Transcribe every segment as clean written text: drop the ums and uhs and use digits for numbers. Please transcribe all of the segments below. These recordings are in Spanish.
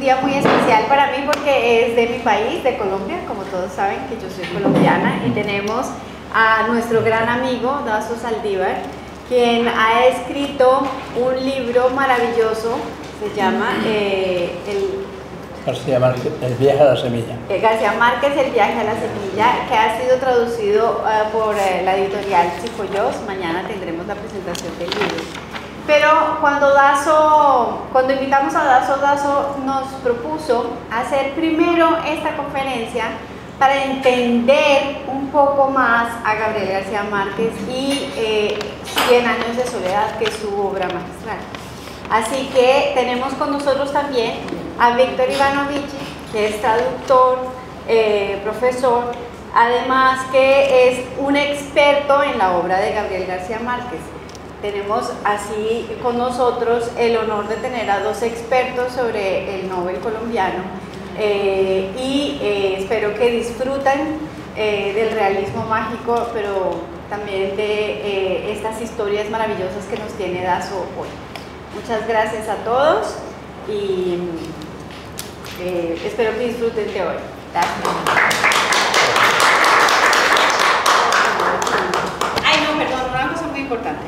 día muy especial para mí porque es de mi país, de Colombia, como todos saben que yo soy colombiana, y tenemos a nuestro gran amigo Dasso Saldívar, quien ha escrito un libro maravilloso, se llama García Márquez, El viaje a la semilla. García Márquez, El viaje a la semilla, que ha sido traducido por la editorial Psicoyos. Mañana tendremos la presentación del libro. Pero cuando invitamos a Dasso nos propuso hacer primero esta conferencia para entender un poco más a Gabriel García Márquez y 100 años de soledad, que es su obra magistral. Así que tenemos con nosotros también a Víctor Ivanovich, que es traductor, profesor, además que es un experto en la obra de Gabriel García Márquez. Tenemos así con nosotros el honor de tener a dos expertos sobre el Nobel colombiano espero que disfruten del realismo mágico, pero también de estas historias maravillosas que nos tiene Dasso hoy. Muchas gracias a todos y espero que disfruten de hoy. Gracias. Ay, no, perdón, una cosa muy importante.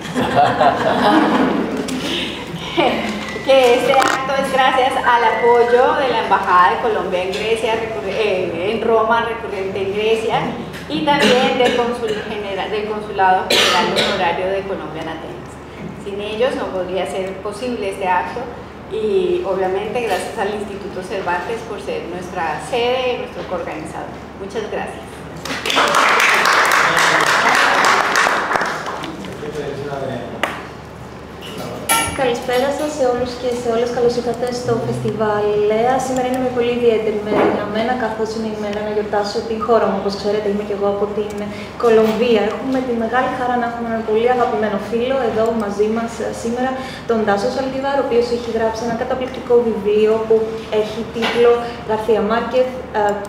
Que este acto es gracias al apoyo de la Embajada de Colombia en Grecia, en Roma, recurrente en Grecia, y también del Consulado General Honorario de Colombia en Atenas. Sin ellos no podría ser posible este acto, y obviamente gracias al Instituto Cervantes por ser nuestra sede y nuestro coorganizador. Muchas gracias. Καλησπέρα σας σε όλους και σε όλες. Καλώς ήρθατε στο φεστιβάλ Λέα. Σήμερα είναι μια πολύ ιδιαίτερη μέρα για μένα, καθώς είναι η μέρα να γιορτάσω την χώρα μου. Όπως ξέρετε, είμαι και εγώ από την Κολομβία. Έχουμε τη μεγάλη χαρά να έχουμε έναν πολύ αγαπημένο φίλο εδώ μαζί μας σήμερα, τον Dasso Saldívar, ο οποίος έχει γράψει ένα καταπληκτικό βιβλίο που έχει τίτλο García Márquez,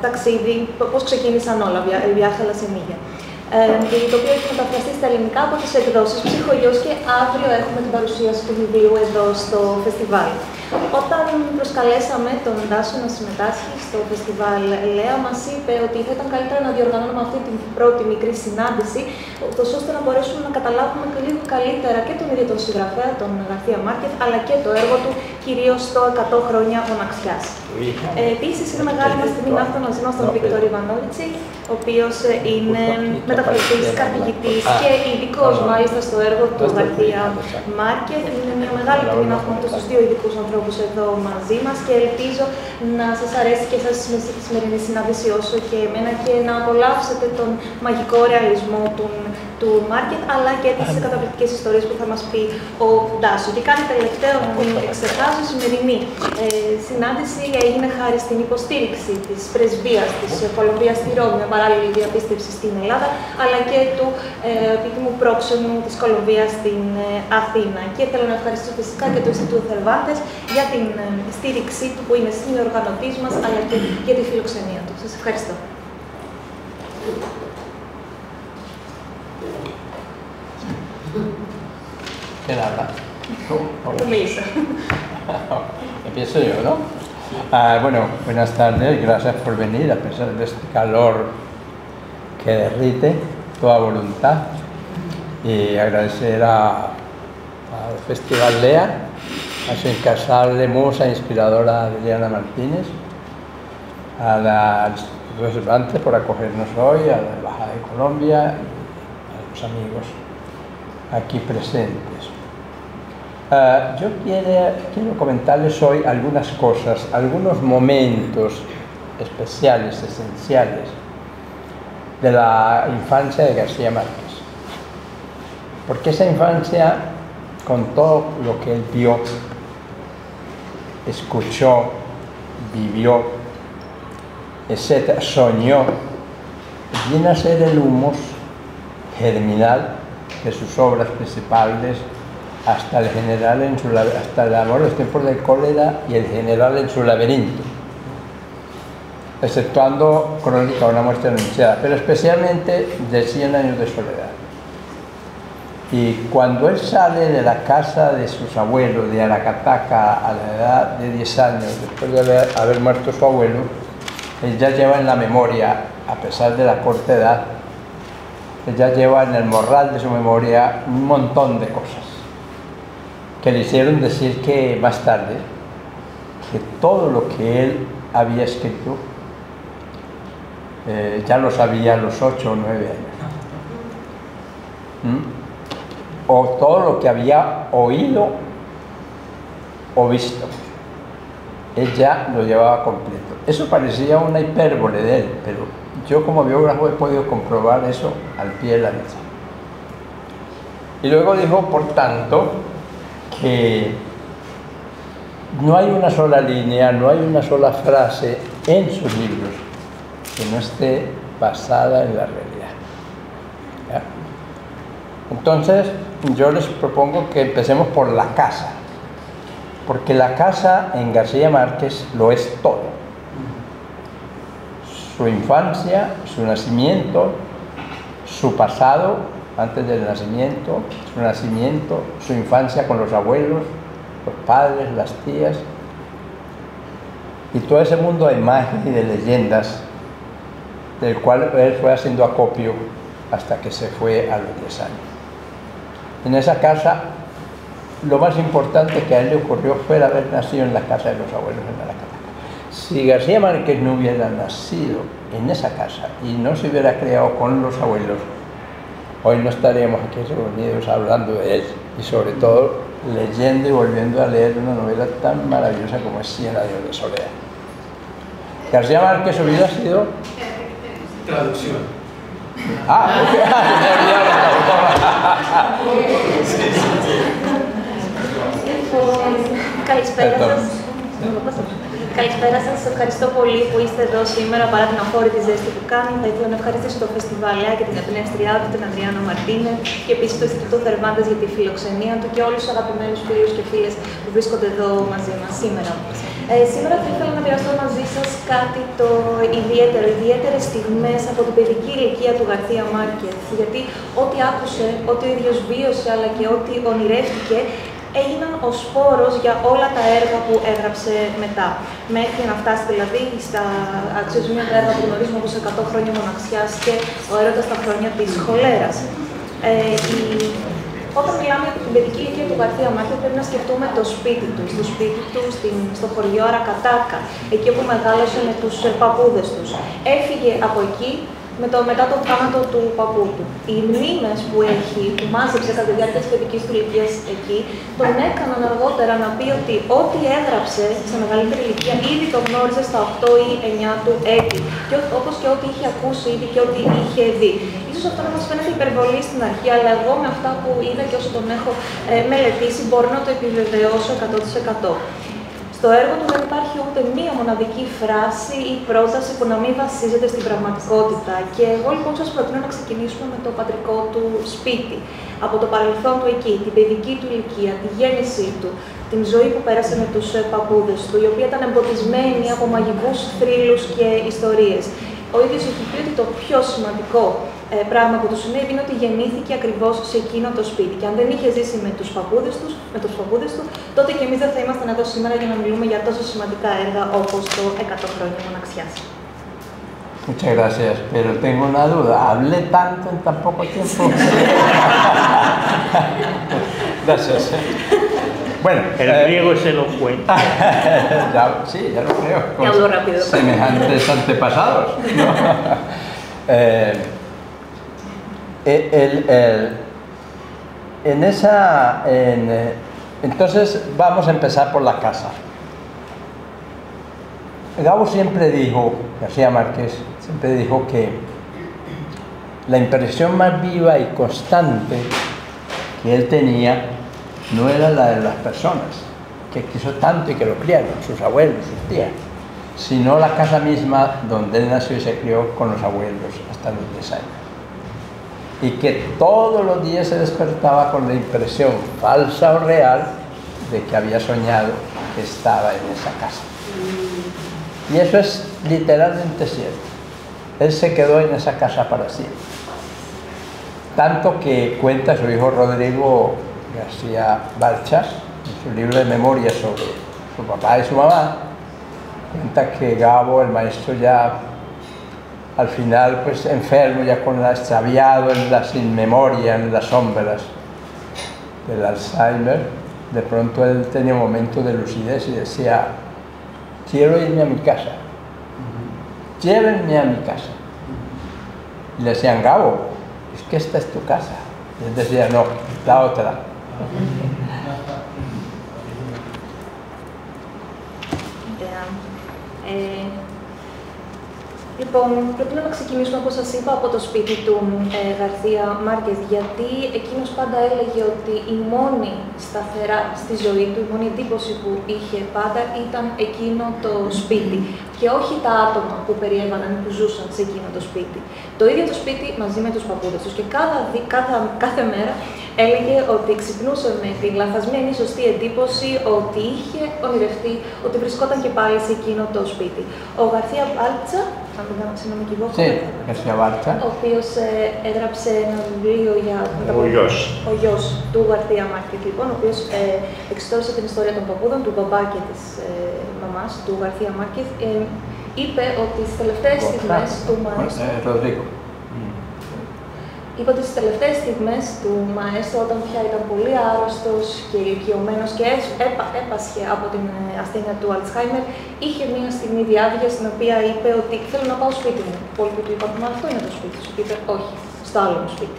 ταξίδι, πώς ξεκίνησαν όλα, El viaje a la semilla. Το οποίο έχει μεταφραστεί στα ελληνικά από τις εκδόσεις Ψυχογιός και αύριο έχουμε την παρουσίαση του βιβλίου εδώ στο φεστιβάλ. Όταν προσκαλέσαμε τον Dasso να συμμετάσχει στο φεστιβάλ Λέα, μας είπε ότι θα ήταν καλύτερα να διοργανώνουμε αυτή την πρώτη μικρή συνάντηση, ώστε να μπορέσουμε να καταλάβουμε λίγο καλύτερα και τον ίδιο τον συγγραφέα, τον García Márquez, αλλά και το έργο του, κυρίως το 100 χρόνια μοναξιάς. Επίσης, είναι μεγάλη μας τιμή να έχουμε μαζί μας τον Víctor Ivanovich, ο οποίος είναι μεταφραστής, καθηγητής και ειδικός μάλιστα στο έργο του García Márquez. Είναι μια μεγάλη τιμή να έχουμε αυτούς τους δύο ειδικούς ανθρώπους εδώ μαζί μας και ελπίζω να σας αρέσει και εσάς στη σημερινή συνάντηση όσο και εμένα και να απολαύσετε τον μαγικό ρεαλισμό του Márquez, αλλά και τις καταπληκτικές ιστορίες που θα μας πει ο Dasso. Και κάτι τελευταίο να μην εξετάζω, η σημερινή συνάντηση έγινε χάρη στην υποστήριξη της πρεσβείας της Κολομβίας στη Ρώμη, με παράλληλη διαπίστευση στην Ελλάδα, αλλά και του επίτιμου πρόξενου της Κολομβίας στην Αθήνα. Και θέλω να ευχαριστήσω φυσικά και το Ινστιτούτο Cervantes για την στήριξή του, που είναι συνοργανωτής μας, αλλά και για τη φιλοξενία του. Σας ευχαριστώ. ¿Quién habla? Melissa. Empiezo yo, ¿no? Bueno, buenas tardes, gracias por venir a pesar de este calor que derrite toda voluntad, y agradecer al Festival Lea, a su incansable musa inspiradora Adriana Martínez, al Instituto Cervantes por acogernos hoy, a la Embajada de Colombia, a los amigos aquí presentes. Yo quiero comentarles hoy algunas cosas, algunos momentos especiales, esenciales de la infancia de García Márquez. Porque esa infancia, con todo lo que él vio, escuchó, vivió, etcétera, soñó, viene a ser el humus germinal de sus obras principales, hasta el amor en los tiempos del cólera y el general en su laberinto, exceptuando Crónica de una muerte anunciada, pero especialmente de 100 años de soledad. Y cuando él sale de la casa de sus abuelos, de Aracataca, a la edad de 10 años, después de haber muerto su abuelo, él ya lleva en la memoria, a pesar de la corta edad, él ya lleva en el morral de su memoria un montón de cosas que le hicieron decir que más tarde, que todo lo que él había escrito ya lo sabía a los 8 o 9 años. O todo lo que había oído o visto, él ya lo llevaba completo. Eso parecía una hipérbole de él, pero yo como biógrafo he podido comprobar eso al pie de la letra. Y luego dijo, por tanto, que no hay una sola línea, no hay una sola frase en sus libros que no esté basada en la realidad. ¿Ya? Entonces, yo les propongo que empecemos por la casa, porque la casa en García Márquez lo es todo. Su infancia, su nacimiento, su pasado antes del nacimiento, su infancia con los abuelos, los padres, las tías, y todo ese mundo de magia y de leyendas del cual él fue haciendo acopio hasta que se fue a los 10 años. En esa casa, lo más importante que a él le ocurrió fue haber nacido en la casa de los abuelos en Aracataca. Si García Márquez no hubiera nacido en esa casa y no se hubiera criado con los abuelos, hoy no estaríamos aquí reunidos hablando de él y sobre todo leyendo y volviendo a leer una novela tan maravillosa como es 100 años de soledad. García Márquez hubiera sido... Traducción. Ah, ok. Καλησπέρα σας. Καλησπέρα σας. Ευχαριστώ πολύ που είστε εδώ σήμερα παρά την αφόρητη ζέστη που κάνει. Θα ήθελα να ευχαριστήσω το Φεστιβάλ και την εμπνεύστριά του, την Αντριάννα Μαρτίνε, και επίσης το Ινστιτούτο Θερβάντες για τη φιλοξενία του και όλους τους αγαπημένους φίλους και φίλες που βρίσκονται εδώ μαζί μας σήμερα. Σήμερα θα ήθελα να μοιραστώ μαζί σας κάτι το ιδιαίτερες στιγμές από την παιδική ηλικία του Γαρθία Μάρκεθ, γιατί ό,τι άκουσε, ό,τι ο ίδιος βίωσε, αλλά και ό,τι ονειρεύτηκε, έγιναν ο σπόρος για όλα τα έργα που έγραψε μετά. Μέχρι να φτάσει δηλαδή στα αξιοσημείωτα έργα που γνωρίζουμε όπως 100 χρόνια μοναξιάς και ο έρωτας στα χρόνια της χολέρας. Όταν μιλάμε για την παιδική ηλικία του Γαρθία Μάρκεθ, πρέπει να σκεφτούμε το σπίτι του, στο χωριό Αρακατάκα, εκεί όπου μεγάλωσε με τους παππούδες τους. Έφυγε από εκεί μετά τον θάνατο του παππού του. Οι μνήμες που μάζεψε κατά τη διάρκεια της παιδικής του ηλικίας εκεί, τον έκαναν αργότερα να πει ότι ό,τι έγραψε σε μεγαλύτερη ηλικία ήδη το γνώριζε στα 8 ή 9 του έτη, και όπως και ό,τι είχε ακούσει ήδη και ό,τι είχε δει. Ίσως αυτό να μας φαίνεται υπερβολή στην αρχή, αλλά εγώ με αυτά που είδα και όσο τον έχω μελετήσει μπορώ να το επιβεβαιώσω 100%. Στο έργο του δεν υπάρχει ούτε μία μοναδική φράση ή πρόταση που να μην βασίζεται στην πραγματικότητα. Και εγώ λοιπόν σας προτείνω να ξεκινήσουμε με το πατρικό του σπίτι. Από το παρελθόν του εκεί, την παιδική του ηλικία, τη γέννησή του, την ζωή που πέρασε με τους παππούδες του, η οποία ήταν εμποτισμένη από μαγικούς θρύλους και ιστορίες. Ο ίδιος έχει πει ότι το πιο σημαντικό πράγμα που του συνέβη είναι ότι γεννήθηκε ακριβώς σε εκείνο το σπίτι. Και αν δεν είχε ζήσει με τους παππούδες του, τότε και εμείς δεν θα ήμασταν εδώ σήμερα για να μιλούμε για τόσο σημαντικά έργα όπως το 100 χρόνια μοναξιάς. Muchas gracias, pero tengo una duda. ¿Hablé tanto en tan poco tiempo? Gracias. Bueno, el griego es elocuente. Sí, ya lo creo. Te hablo rápido. Semejantes antepasados, ¿no? Entonces vamos a empezar por la casa. Gabo siempre dijo, García Márquez siempre dijo que la impresión más viva y constante que él tenía no era la de las personas que quiso tanto y que lo criaron, sus abuelos, sus tías, sino la casa misma donde él nació y se crió con los abuelos hasta los 10 años. Y que todos los días se despertaba con la impresión, falsa o real, de que había soñado que estaba en esa casa. Y eso es literalmente cierto. Él se quedó en esa casa para siempre. Tanto que cuenta su hijo Rodrigo García Balchas, en su libro de memorias sobre su papá y su mamá, cuenta que Gabo, el maestro, ya al final, pues enfermo, ya con la extraviado, en la sin memoria, en las sombras del Alzheimer, de pronto él tenía un momento de lucidez y decía: quiero irme a mi casa, llévenme a mi casa. Y le decían: Gabo, es que esta es tu casa. Y él decía: no, la otra. Λοιπόν, πρέπει να ξεκινήσουμε, όπως σας είπα, από το σπίτι του Γαρθία Μάρκες, γιατί εκείνος πάντα έλεγε ότι η μόνη σταθερά στη ζωή του, η μόνη εντύπωση που είχε πάντα ήταν εκείνο το σπίτι και όχι τα άτομα που περιέβαναν, που ζούσαν σε εκείνο το σπίτι. Το ίδιο το σπίτι μαζί με τους παππούδες τους και κάθε μέρα έλεγε ότι ξυπνούσε με την λανθασμένη σωστή εντύπωση ότι είχε ονειρευτεί ότι βρισκόταν και πάλι σε εκείνο το σπίτι. Ο Γαρθία Μπάλτσα, αν δεν κάνω συγγνώμη και εγώ, ο οποίος έγραψε ένα βιβλίο για ο γιος του Γαρθία Μάρκες, λοιπόν, ο οποίος εξιστόρησε την ιστορία των παππούδων, του μπαμπά και της μαμάς του Γαρθία Μάρκες, είπε ότι στις τελευταίες στιγμές του μαέστρου, είπε ότι στις τελευταίες στιγμές του μαέστρου, όταν πια ήταν πολύ άρρωστος και ηλικιωμένος και έπασχε από την ασθένεια του Αλτσχάιμερ, είχε μία στιγμή διάβγεια στην οποία είπε ότι θέλω να πάω σπίτι μου. Οι υπόλοιποι του είπαν: μα αυτό είναι το σπίτι σου. Είπε: όχι, στο άλλο μου σπίτι.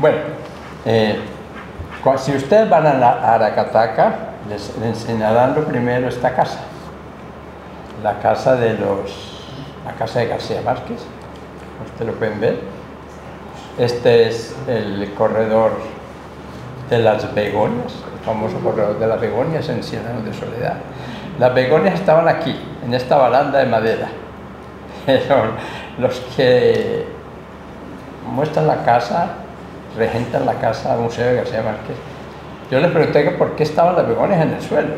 Bueno, si ustedes van a Aracataca, les enseñarán lo primero esta casa. La casa de García Márquez. Ustedes lo pueden ver. Este es el corredor de las begonias, el famoso corredor de las begonias en Cienanos de Soledad. Las begonias estaban aquí, en esta baranda de madera. Pero los que muestran la casa, regentan la casa del Museo de García Márquez. Yo les pregunté que por qué estaban las begonias en el suelo.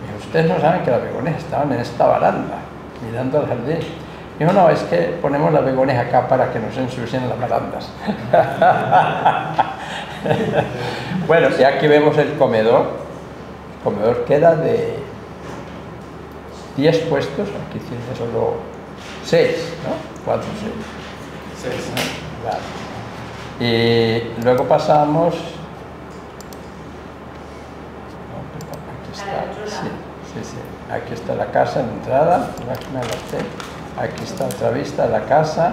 Y ustedes no saben que las begonias estaban en esta baranda, mirando al jardín. Dijo: no, es que ponemos las begonias acá para que no se ensucien las barandas. Bueno, y aquí vemos el comedor que era de 10 puestos, aquí tiene solo 6, ¿no? 4 o 6. 6. Vale. Y luego pasamos... Sí. Aquí está la casa en entrada, aquí está otra vista de la casa,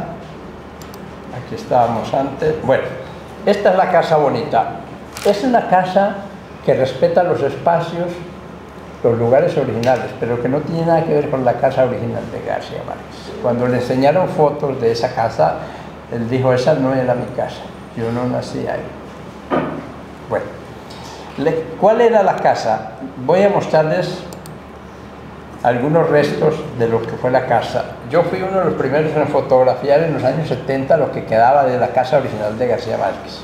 aquí estábamos antes. Bueno, esta es la casa bonita. Es una casa que respeta los espacios, los lugares originales, pero que no tiene nada que ver con la casa original de García Márquez. Cuando le enseñaron fotos de esa casa, él dijo: esa no era mi casa, yo no nací ahí. Bueno, ¿cuál era la casa? Voy a mostrarles algunos restos de lo que fue la casa. Yo fui uno de los primeros en fotografiar en los años 70 lo que quedaba de la casa original de García Márquez.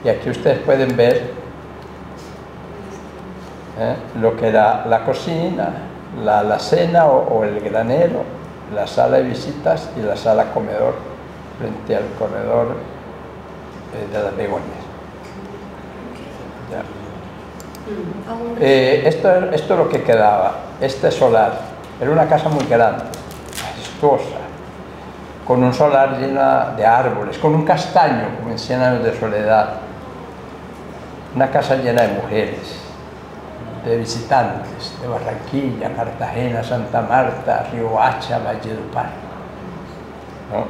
Y aquí ustedes pueden ver lo que era la cocina, la alacena o el granero, la sala de visitas y la sala comedor frente al corredor de las begonias. Esto es lo que quedaba. Este solar era una casa muy grande, majestuosa, con un solar lleno de árboles, con un castaño como en 100 años de soledad, una casa llena de mujeres, de visitantes de Barranquilla, Cartagena, Santa Marta, Riohacha, Valledupar, ¿no?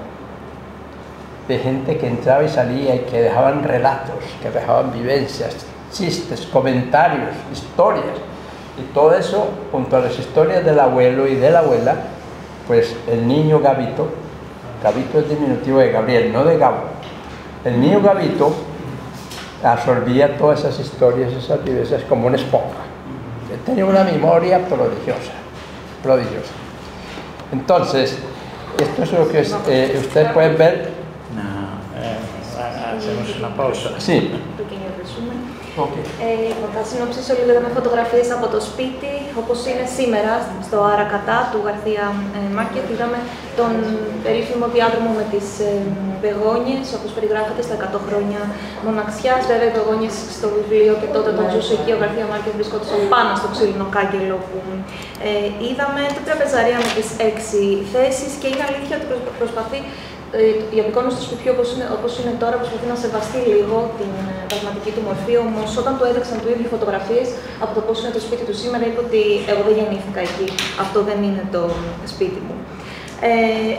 De gente que entraba y salía y que dejaban relatos, que dejaban vivencias, chistes, comentarios, historias, y todo eso junto a las historias del abuelo y de la abuela, pues el niño Gabito, Gabito es diminutivo de Gabriel, no de Gabo, el niño Gabito absorbía todas esas historias, esas vivencias como una esponja. Él tenía una memoria prodigiosa. Entonces, esto es lo que ustedes pueden ver. Hacemos una pausa. Sí. Λοιπόν, θα συνοψίσω λίγο με φωτογραφίες από το σπίτι. όπως είναι σήμερα στο Αρακατά του Γαρθία Μάρκεθ. Είδαμε τον περίφημο διάδρομο με τις βεγόνιες, όπως περιγράφεται στα 100 χρόνια μοναξιάς. Βέβαια, οι βεγόνιες στο βιβλίο και τότε όταν ζούσε εκεί ο Γαρθία Μάρκεθ βρισκόταν πάνω στο ξύλινο κάγκελο που είδαμε. Το τραπεζαρία με τις 6 θέσεις και είναι αλήθεια ότι προσπαθεί η απεικόνιση του σπιτιού όπως είναι τώρα προσπαθεί να σεβαστεί λίγο την πραγματική του μορφή, όμως όταν του έδειξαν του ίδιου φωτογραφίες από το πώς είναι το σπίτι του σήμερα, είπε ότι εγώ δεν γεννήθηκα εκεί, αυτό δεν είναι το σπίτι μου.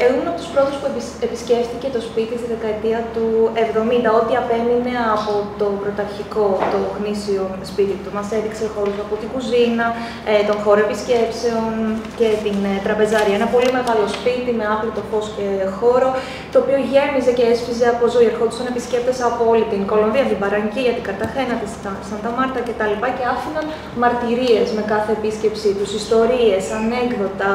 Εγώ ήμουν από τους πρώτους που επισκέφτηκε το σπίτι στη δεκαετία του 70, ό,τι απέμεινε από το πρωταρχικό, το γνήσιο σπίτι του. Μας έδειξε χώρους από την κουζίνα, τον χώρο επισκέψεων και την τραπεζάρια. Ένα πολύ μεγάλο σπίτι με άπλυτο φως και χώρο, το οποίο γέμιζε και έσφιζε από ζωή. Ερχόντουσαν επισκέπτες από όλη την Κολομβία, την Μπαρανκίγια, την Καρταχένα, τη Σαντα Μάρτα κτλ. Και άφηναν μαρτυρίες με κάθε επίσκεψή τους, ιστορίες, ανέκδοτα,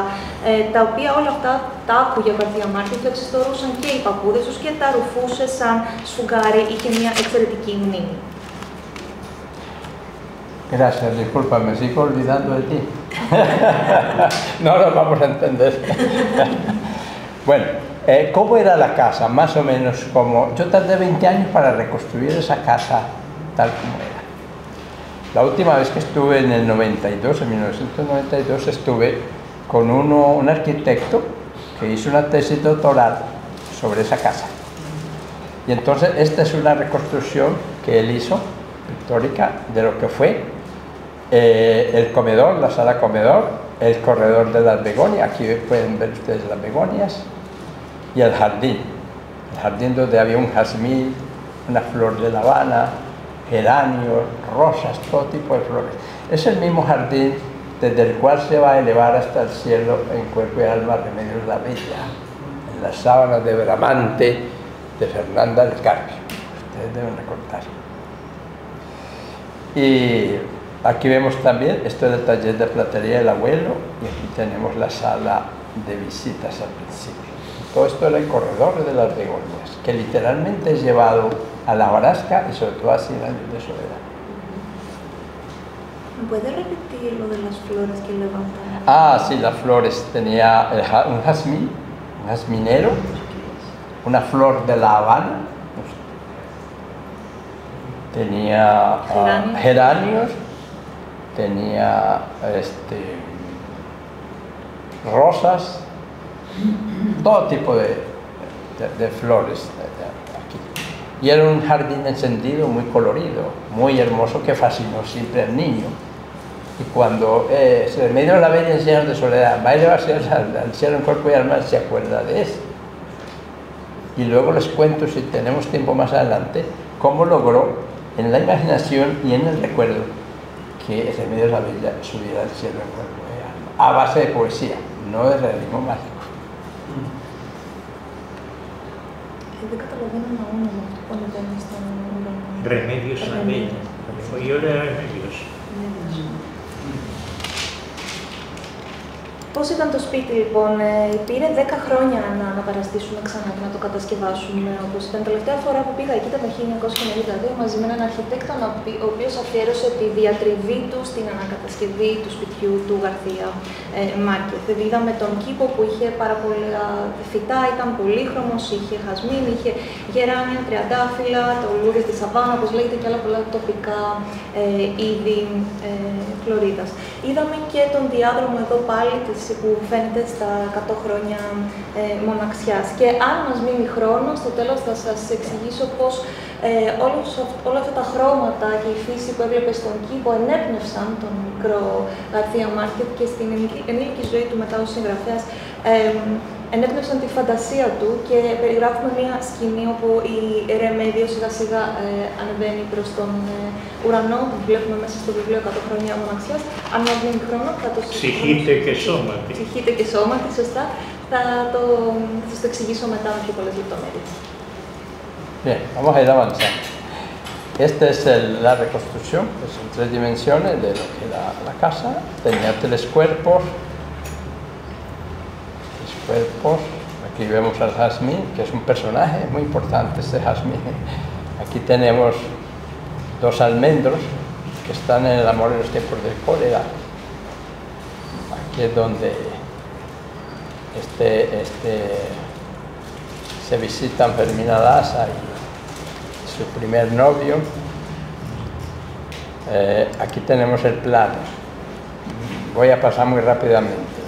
τα οποία όλα αυτά τα άκουγε ο Γαρθία Μάρκεθ, το εξιστορούσαν και οι παππούδες τους και τα ρουφούσε σαν σφουγγάρι, είχε μια εξαιρετική μνήμη. Gracias, disculpa, me sigo olvidando de ti. No lo vamos a entender. Bueno, ¿cómo era la casa? Más o menos como... Yo tardé 20 años para reconstruir esa casa tal como era. La última vez que estuve en el 92, en 1992, estuve con un arquitecto que hizo una tesis doctoral sobre esa casa. Y entonces esta es una reconstrucción que él hizo, pictórica, de lo que fue el comedor, la sala comedor, el corredor de las begonias, aquí pueden ver ustedes las begonias, y el jardín donde había un jazmín, una flor de La Habana, geranios, rosas, todo tipo de flores. Es el mismo jardín desde el cual se va a elevar hasta el cielo en cuerpo y alma Remedios la Bella, en las sábanas de Bramante de Fernanda del Carpio. Ustedes deben recordar. Y aquí vemos también, esto es el taller de platería del abuelo, y aquí tenemos la sala de visitas al principio. Todo esto era el corredor de las begonias, que literalmente es llevado a la hojarasca y sobre todo a 100 años de soledad. ¿Puede repetir lo de las flores que levantan? Ah, sí, las flores. Tenía un jazmín, un jazminero, una flor de La Habana, tenía geranios, tenía rosas, todo tipo de flores aquí. Y era un jardín encendido, muy colorido, muy hermoso, que fascinó siempre al niño. Y cuando Remedios la Bella en 100 años de soledad va a elevarse al cielo en cuerpo y alma, se acuerda de eso. Y luego les cuento, si tenemos tiempo más adelante, cómo logró en la imaginación y en el recuerdo que Remedios la Bella subiera al cielo en cuerpo y alma, a base de poesía, no de realismo mágico. Remedios la Bella. Yo era Remedios. Πώς ήταν το σπίτι λοιπόν, πήρε 10 χρόνια να αναπαραστήσουμε ξανά και να το κατασκευάσουμε όπως ήταν. Τελευταία φορά που πήγα εκεί ήταν το 1992 μαζί με έναν αρχιτέκτονα ο οποίος αφιέρωσε τη διατριβή του στην ανακατασκευή του σπιτιού του Γαρθία Μάρκεθ. Είδαμε τον κήπο που είχε πάρα πολλά φυτά, ήταν πολύχρωμος, είχε χασμίν, είχε γεράνια, τριαντάφυλλα, το λουλούδι στη σαβάνα, όπως λέγεται, και άλλα πολλά τοπικά είδη Φλωρίδας. Είδαμε και τον διάδρομο εδώ πάλι που φαίνεται στα 100 χρόνια μοναξιάς. Και αν μας μείνει χρόνο, στο τέλος θα σας εξηγήσω πώς όλα αυτά τα χρώματα και η φύση που έβλεπε στον κήπο ενέπνευσαν τον μικρό Γαρθία Μάρκεθ και στην ενήλικη ζωή του μετά ως συγγραφέας ενέπνευσαν τη φαντασία του και περιγράφουμε μια σκηνή όπου η Ρεμέδιο σιγά σιγά ανεβαίνει προς τον ουρανό, που βλέπουμε μέσα στο βιβλίο 100 χρόνια μοναξιάς. Αν μας μείνει χρόνο θα το συζητήσουμε. Ψυχείτε και σώματι. Ψυχείτε και σώματι, σωστά. Θα σας το εξηγήσω μετά με πιο πολλές λεπτομέρειες. Bien, vamos a ir avanzando. Esta es la reconstrucción, pues en 3 dimensiones de lo que era la casa. Tenía 3 cuerpos. Aquí vemos al jazmín, que es un personaje muy importante, este jazmín. Aquí tenemos 2 almendros que están en el amor en los tiempos del cólera. que es donde se visitan Fermina Daza y su primer novio. Aquí tenemos el plano. Voy a pasar muy rápidamente.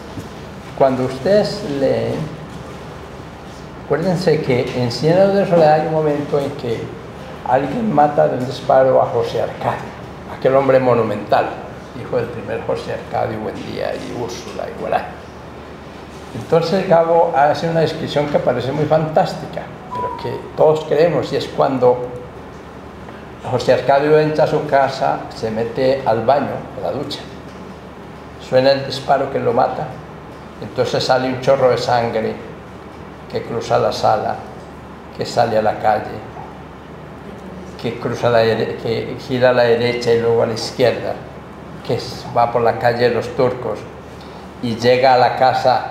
Cuando ustedes leen, acuérdense que en 100 años de soledad hay un momento en que alguien mata de un disparo a José Arcadio, aquel hombre monumental, hijo del primer José Arcadio Buendía y Úrsula Iguarán. Entonces Gabo hace una descripción que parece muy fantástica, pero que todos creemos, y es cuando José Arcadio entra a su casa, se mete al baño, a la ducha, suena el disparo que lo mata, entonces sale un chorro de sangre que cruza la sala, que sale a la calle, que que gira a la derecha y luego a la izquierda, que va por la calle de los Turcos y llega a la casa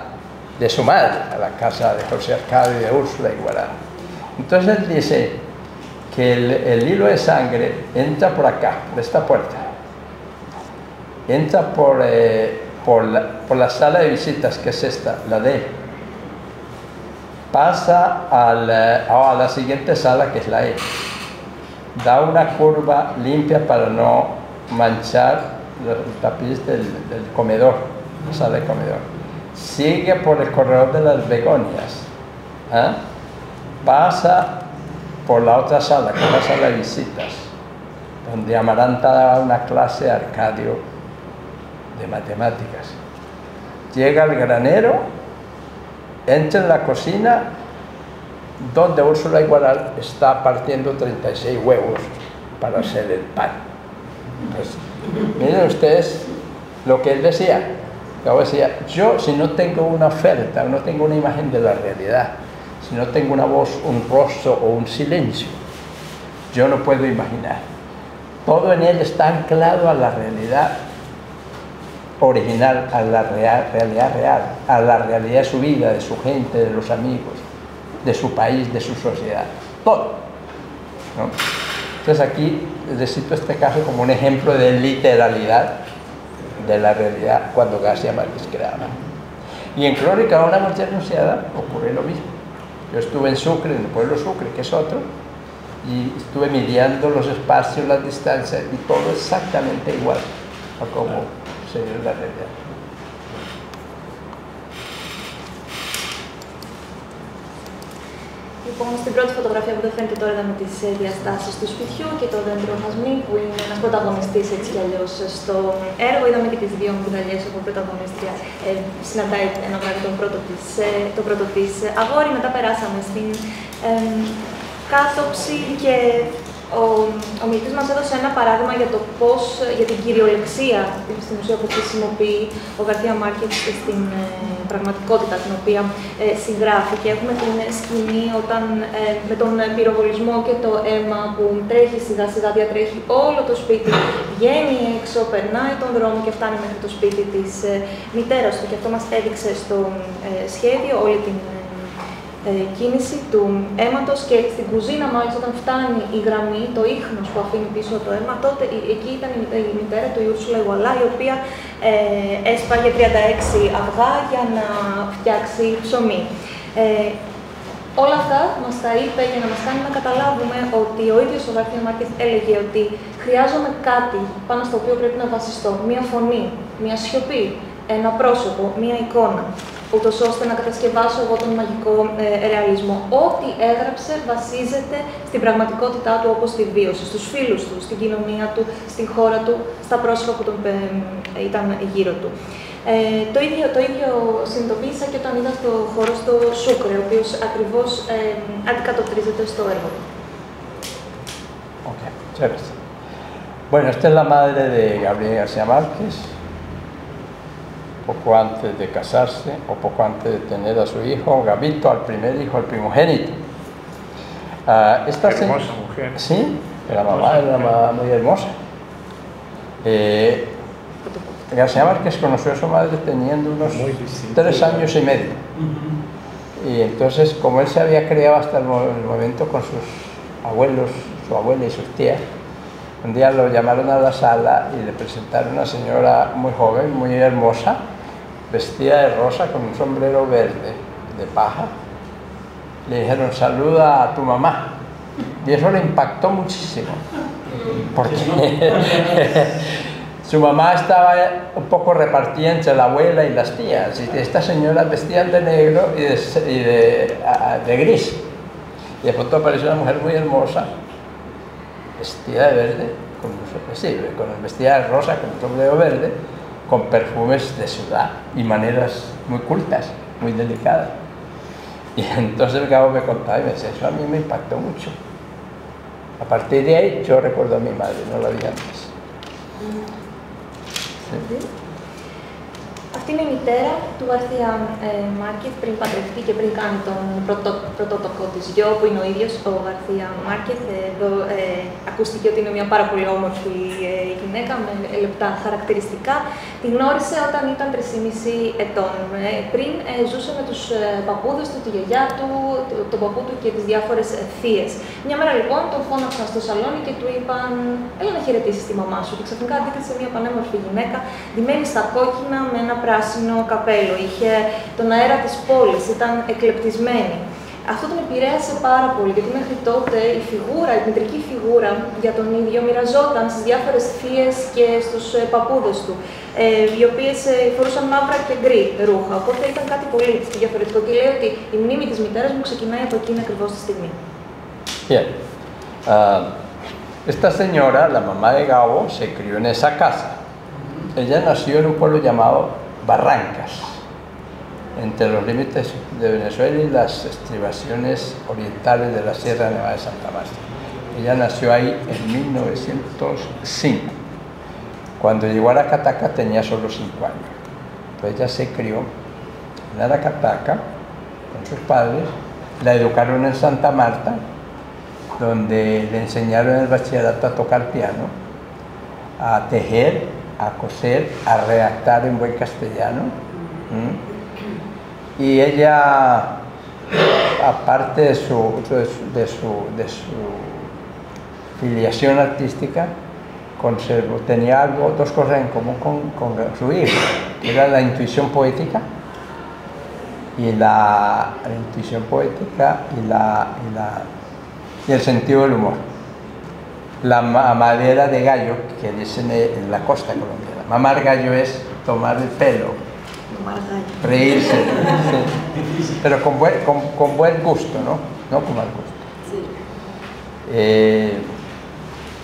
de su madre, a la casa de José Arcadio y de Úrsula Iguarán. Entonces él dice que el hilo de sangre entra por acá, por esta puerta, entra por la sala de visitas, que es esta, la D, pasa a la siguiente sala, que es la E, da una curva limpia para no manchar el tapiz del comedor, la sala de comedor, sigue por el corredor de las begonias, pasa por la otra sala, que es la sala de visitas, donde Amaranta daba una clase a Arcadio de matemáticas. Llega al granero, entra en la cocina, donde Úrsula Iguarán está partiendo 36 huevos para hacer el pan. Pues, miren ustedes lo que él decía. Gabo decía, yo si no tengo una oferta, no tengo una imagen de la realidad, si no tengo una voz, un rostro o un silencio, yo no puedo imaginar. Todo en él está anclado a la realidad original, a la realidad real, a la realidad de su vida, de su gente, de los amigos, de su país, de su sociedad, todo, ¿no? Entonces aquí les cito este caso como un ejemplo de literalidad de la realidad cuando García Márquez creaba. Y en Crónica de una muerte anunciada ocurre lo mismo. Yo estuve en Sucre, en el pueblo Sucre, que es otro, y estuve midiendo los espacios, las distancias, y todo exactamente igual a como se ve en la realidad. Λοιπόν, στην πρώτη φωτογραφία που δεν φαίνεται τώρα είδαμε τις διαστάσεις του σπιτιού και το δέντρο χασμί που είναι ένας πρωταγωνιστής έτσι κι αλλιώς στο έργο. Είδαμε και τις δύο μυγδαλιές όπου η πρωταγωνίστρια συναντάει ένα βράδυ το πρώτο της αγόρι. Μετά περάσαμε στην κάτωψη και ο μιλητής μας έδωσε ένα παράδειγμα για το πώς, για την κυριολεξία στην ουσία που χρησιμοποιεί ο Γκαρθία Μάρκες στην πραγματικότητα την οποία συγγράφει. Και έχουμε την σκηνή όταν με τον πυροβολισμό και το αίμα που τρέχει σιγά σιγά, διατρέχει όλο το σπίτι, βγαίνει έξω, περνάει τον δρόμο και φτάνει μέχρι το σπίτι της μητέρας του. Και αυτό μας έδειξε στο σχέδιο όλη την κίνηση του αίματος και στην κουζίνα μάλιστα όταν φτάνει η γραμμή, το ίχνος που αφήνει πίσω το αίμα, τότε εκεί ήταν η μητέρα του, η Ούρσουλα Iguarán, η οποία έσπαγε 36 αυγά για να φτιάξει ψωμί. Όλα αυτά μας τα είπε για να μας κάνει να καταλάβουμε ότι ο ίδιος ο Γκαρθία Μάρκες έλεγε ότι χρειάζομαι κάτι πάνω στο οποίο πρέπει να βασιστώ, μία φωνή, μία σιωπή, ένα πρόσωπο, μία εικόνα, ούτως ώστε να κατασκευάσω εγώ τον μαγικό ρεαλισμό. Ό,τι έγραψε βασίζεται στην πραγματικότητά του όπως τη βίωσε, στους φίλους του, στην κοινωνία του, στην χώρα του, στα πρόσωπα που ήταν γύρω του. Το ίδιο συνειδητοποίησα και όταν είδα το χώρο στο Σούκρε, ο οποίος ακριβώς αντικατοπτρίζεται στο έργο του. Okay, chévere. Bueno, esta es la madre de Gabriel García Márquez, poco antes de casarse o poco antes de tener a su hijo, Gabito, al primer hijo, al primogénito. Esta hermosa mujer. Sí, la mamá era una mamá muy hermosa. García Márquez conoció a su madre teniendo unos 3 años y medio. Y entonces, como él se había criado hasta el momento con sus abuelos, su abuela y sus tías, un día lo llamaron a la sala y le presentaron a una señora muy joven, muy hermosa, vestida de rosa con un sombrero verde de paja. Le dijeron, saluda a tu mamá. Y eso le impactó muchísimo, porque su mamá estaba un poco repartida entre la abuela y las tías, y estas señoras vestían de negro y de gris. Y de pronto apareció una mujer muy hermosa, vestida de verde, vestida de rosa, con un sombrero verde, con perfumes de ciudad y maneras muy cultas, muy delicadas. Y entonces el cabo me contaba y me decía, eso a mí me impactó mucho. A partir de ahí yo recuerdo a mi madre, no la vi antes. Sí. Αυτή είναι η μητέρα του Γαρθία Μάρκεθ πριν παντρευτεί και πριν κάνει τον πρωτότοκο της γιο, που είναι ο ίδιος ο Γαρθία Μάρκεθ. Εδώ ακούστηκε ότι είναι μια πάρα πολύ όμορφη γυναίκα με λεπτά χαρακτηριστικά. Την γνώρισε όταν ήταν 3,5 ετών. Πριν ζούσε με τους παππούδες του, τη γιαγιά του, τον παππού του και τις διάφορες θείες. Μια μέρα λοιπόν τον φώναξαν στο σαλόνι και του είπαν «Έλα να χαιρετήσεις τη μαμά σου». Και ξαφνικά αντίκρισε μια πανέμορφη γυναίκα, ντυμένη στα κόκκινα με ένα πράσινο καπέλο. Είχε τον αέρα της πόλης, ήταν εκλεπτισμένη. Αυτό τον επηρέασε πάρα πολύ, γιατί μέχρι τότε η φιγούρα, η μητρική φιγούρα για τον ίδιο μοιραζόταν στις διάφορες θείες και στους παππούδες του, οι οποίες φορούσαν μαύρα και γκρι ρούχα, οπότε ήταν κάτι πολύ διαφορετικό και λέει ότι η μνήμη της μητέρας μου ξεκινάει από εκείνη ακριβώς τη στιγμή. Bien. Esta señora, la mamá de Gabo, se crió en esa casa. Ella nació en un pueblo llamado Barrancas, entre los límites de Venezuela y las estribaciones orientales de la Sierra Nevada de Santa Marta. Ella nació ahí en 1905. Cuando llegó a Aracataca tenía solo 5 años. Entonces ella se crió en Aracataca con sus padres, la educaron en Santa Marta, donde le enseñaron en el bachillerato a tocar piano, a tejer, a coser, a redactar en buen castellano. Y ella, aparte de su filiación artística, tenía dos cosas en común con su hijo, que era la intuición poética y y el sentido del humor. La mamadera de gallo, que dicen en la costa colombiana. Mamar gallo es tomar el pelo, reírse, sí, pero con buen gusto, ¿no? No con mal gusto.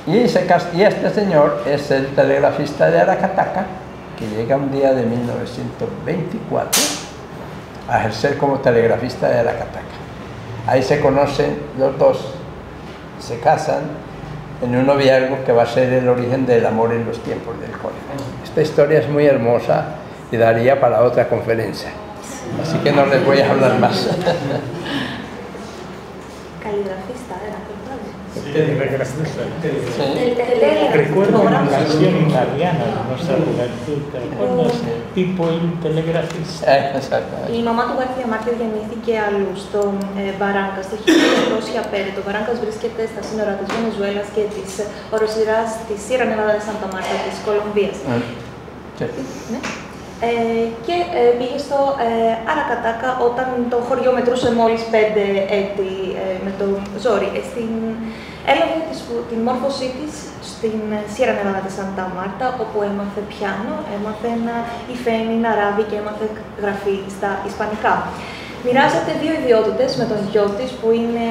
Y este señor es el telegrafista de Aracataca, que llega un día de 1924 a ejercer como telegrafista de Aracataca. Ahí se conocen los dos, se casan en un noviazgo que va a ser el origen del amor en los tiempos del cólera. Esta historia es muy hermosa y daría para otra conferencia, así que no les voy a hablar más. Caligrafista era, Telegrafista. Sí. Recuerdo una canción italiana de nuestra juventud, ¿te acuerdas? Tipo un telegrafista. Exactamente. Η μαμά του Γαρθία Μάρκεθ γεννήθηκε αλλού, στο Μπαράνκας, το 1905. Το Μπαράνκας βρίσκεται στα σύνορα της Βενεζουέλας και της οροσειράς της Sierra Nevada de Santa Marta της Κολομβίας. Ναι. Και πήγε στο Αρακατάκα όταν το χωριό μετρούσε μόλις 5 έτη με το ζόρι. Έλαβε την μόρφωσή της στην Sierra Nevada de Santa Marta, όπου έμαθε πιάνο, έμαθε να υφαίνει, να ράβει και έμαθε γραφή στα ισπανικά. Μοιράζεται 2 ιδιότητες με τον γιο της, που είναι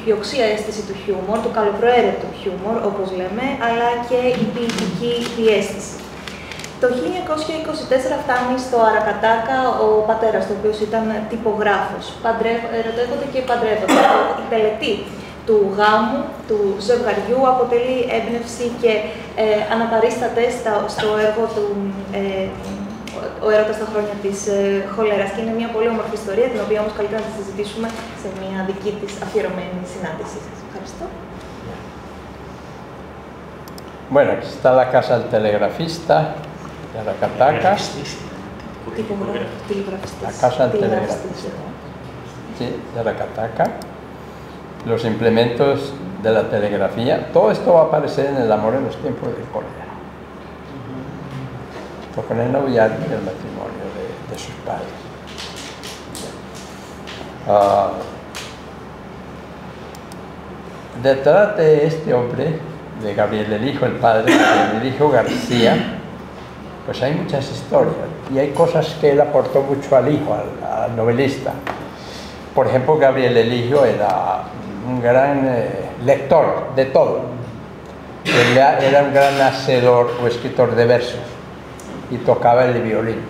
η οξία αίσθηση του χιούμορ, του καλοπροαίρετου χιούμορ, όπως λέμε, αλλά και η ποιητική διαίσθηση. Το 1924 φτάνει στο Αρακατάκα ο πατέρας του, ο οποίος ήταν τυπογράφος. Ερωτεύονται και παντρεύονται. Η τελετή του γάμου, του ζευγαριού, αποτελεί έμπνευση και αναπαρίσταται στο έργο του «Ο έρωτας στα χρόνια της χολέρας». Και είναι μια πολύ όμορφη ιστορία, την οποία όμως καλύτερα να τη συζητήσουμε σε μια δική της αφιερωμένη συνάντησή σας. Ευχαριστώ. Bueno, aquí está la casa del telegrafista de Aracataca. La casa del telegrafista. Sí, de Aracataca. Los implementos de la telegrafía. Todo esto va a aparecer en El amor en los tiempos del cólera. con el noviazgo y el matrimonio de sus padres. Detrás de este hombre, de Gabriel el Hijo, el padre, Gabriel el Hijo García, pues hay muchas historias y hay cosas que él aportó mucho al hijo, al novelista. Por ejemplo, Gabriel el Hijo era un gran lector de todo. Él era un gran hacedor o escritor de versos y tocaba el violín.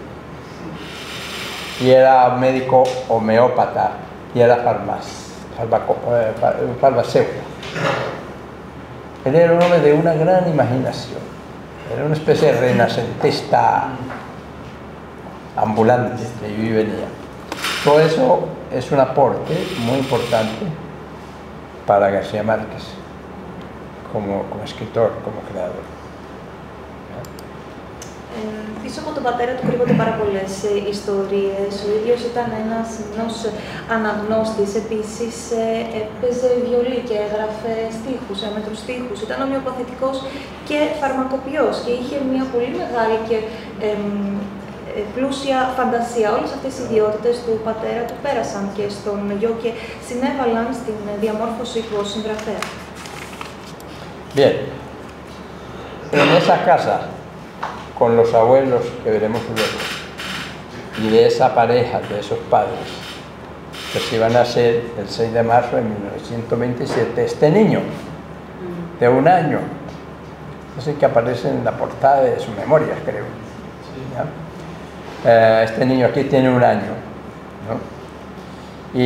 Y era médico homeópata y era farmacéutico. Él era un hombre de una gran imaginación. Era una especie de renacentista ambulante que iba y venía. Todo eso es un aporte muy importante para García Márquez como escritor, como creador. Πίσω από τον πατέρα του κρύβονται πάρα πολλές ιστορίες. Ο ίδιος ήταν ένας αναγνώστης, επίσης έπαιζε βιολί και έγραφε στίχους, έμετρους στίχους. Ήταν ομοιοπαθητικός και φαρμακοποιός και είχε μια πολύ μεγάλη και πλούσια φαντασία. Όλες αυτές οι ιδιότητες του πατέρα του πέρασαν και στον γιο και συνέβαλαν στην διαμόρφωση του ως συγγραφέα. Bien, en esa casa, con los abuelos que veremos luego, y de esa pareja, de esos padres, que se iban a ser el 6 de marzo de 1927, este niño, de 1 año, es el que aparece en la portada de sus memorias, creo. Este niño aquí tiene 1 año, ¿no? Y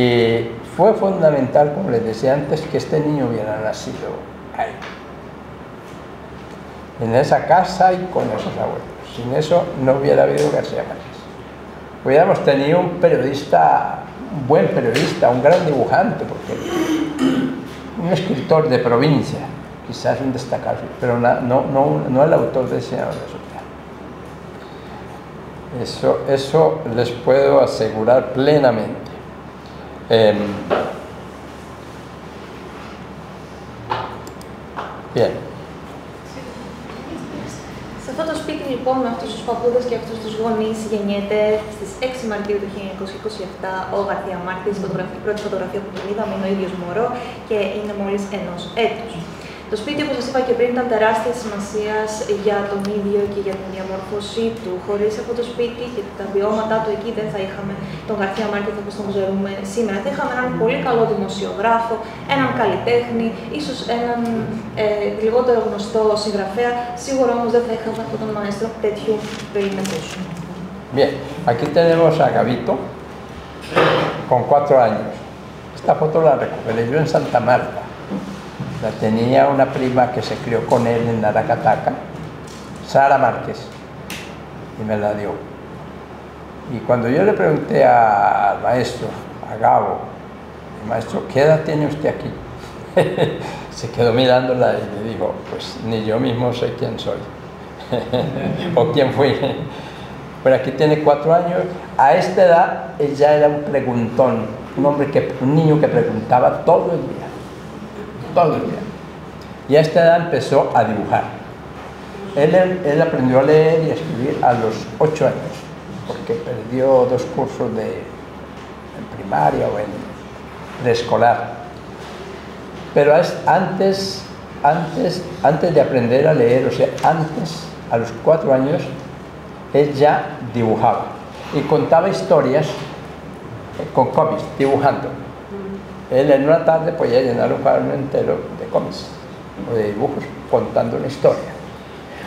fue fundamental, como les decía antes, que este niño hubiera nacido ahí, en esa casa y con esos abuelos. Sin eso no hubiera habido García Márquez. Hubiéramos tenido un periodista, un buen periodista, un gran dibujante, porque un escritor de provincia, quizás un destacado, pero no el autor de Señor de Soledad. Eso les puedo asegurar plenamente. Bien. Σε αυτό το σπίτι λοιπόν με αυτούς τους παππούδες και αυτούς τους γονείς γεννιέται στις 6 Μαρτίου του 1927 ο Γαρθία Μάρκες. Η πρώτη φωτογραφία που τον είδαμε είναι ο ίδιος μωρό και είναι μόλις 1 έτους. Το σπίτι, όπως σας είπα και πριν, ήταν τεράστια σημασία για τον ίδιο και για την διαμόρφωσή του. Χωρίς αυτό το σπίτι και τα βιώματά του εκεί δεν θα είχαμε τον Γαρθία Μάρκες όπως τον ξέρουμε σήμερα. Θα είχαμε έναν πολύ καλό δημοσιογράφο, έναν καλλιτέχνη, ίσως έναν λιγότερο γνωστό συγγραφέα. Σίγουρα όμως δεν θα είχαμε αυτόν τον μαέστρο τέτοιου περιμετρούς. Bien, aquí tenemos a Gabito con 4 años. Esta foto la recuperé yo en Santa Marta. La tenía una prima que se crió con él en Aracataca, Sara Márquez, y me la dio. Y cuando yo le pregunté al maestro, a Gabo, maestro, ¿qué edad tiene usted aquí? Se quedó mirándola y me dijo, pues ni yo mismo sé quién soy, o quién fui. Bueno, aquí tiene 4 años. A esta edad él ya era un preguntón, un niño que preguntaba todo el día. Todo el día. Y a esta edad empezó a dibujar. Él aprendió a leer y a escribir a los 8 años, porque perdió 2 cursos en primaria o en preescolar. Pero antes de aprender a leer, o sea, antes, a los 4 años, él ya dibujaba y contaba historias con cómics, dibujando. Él en una tarde podía llenar un cuaderno entero de cómics o de dibujos contando una historia.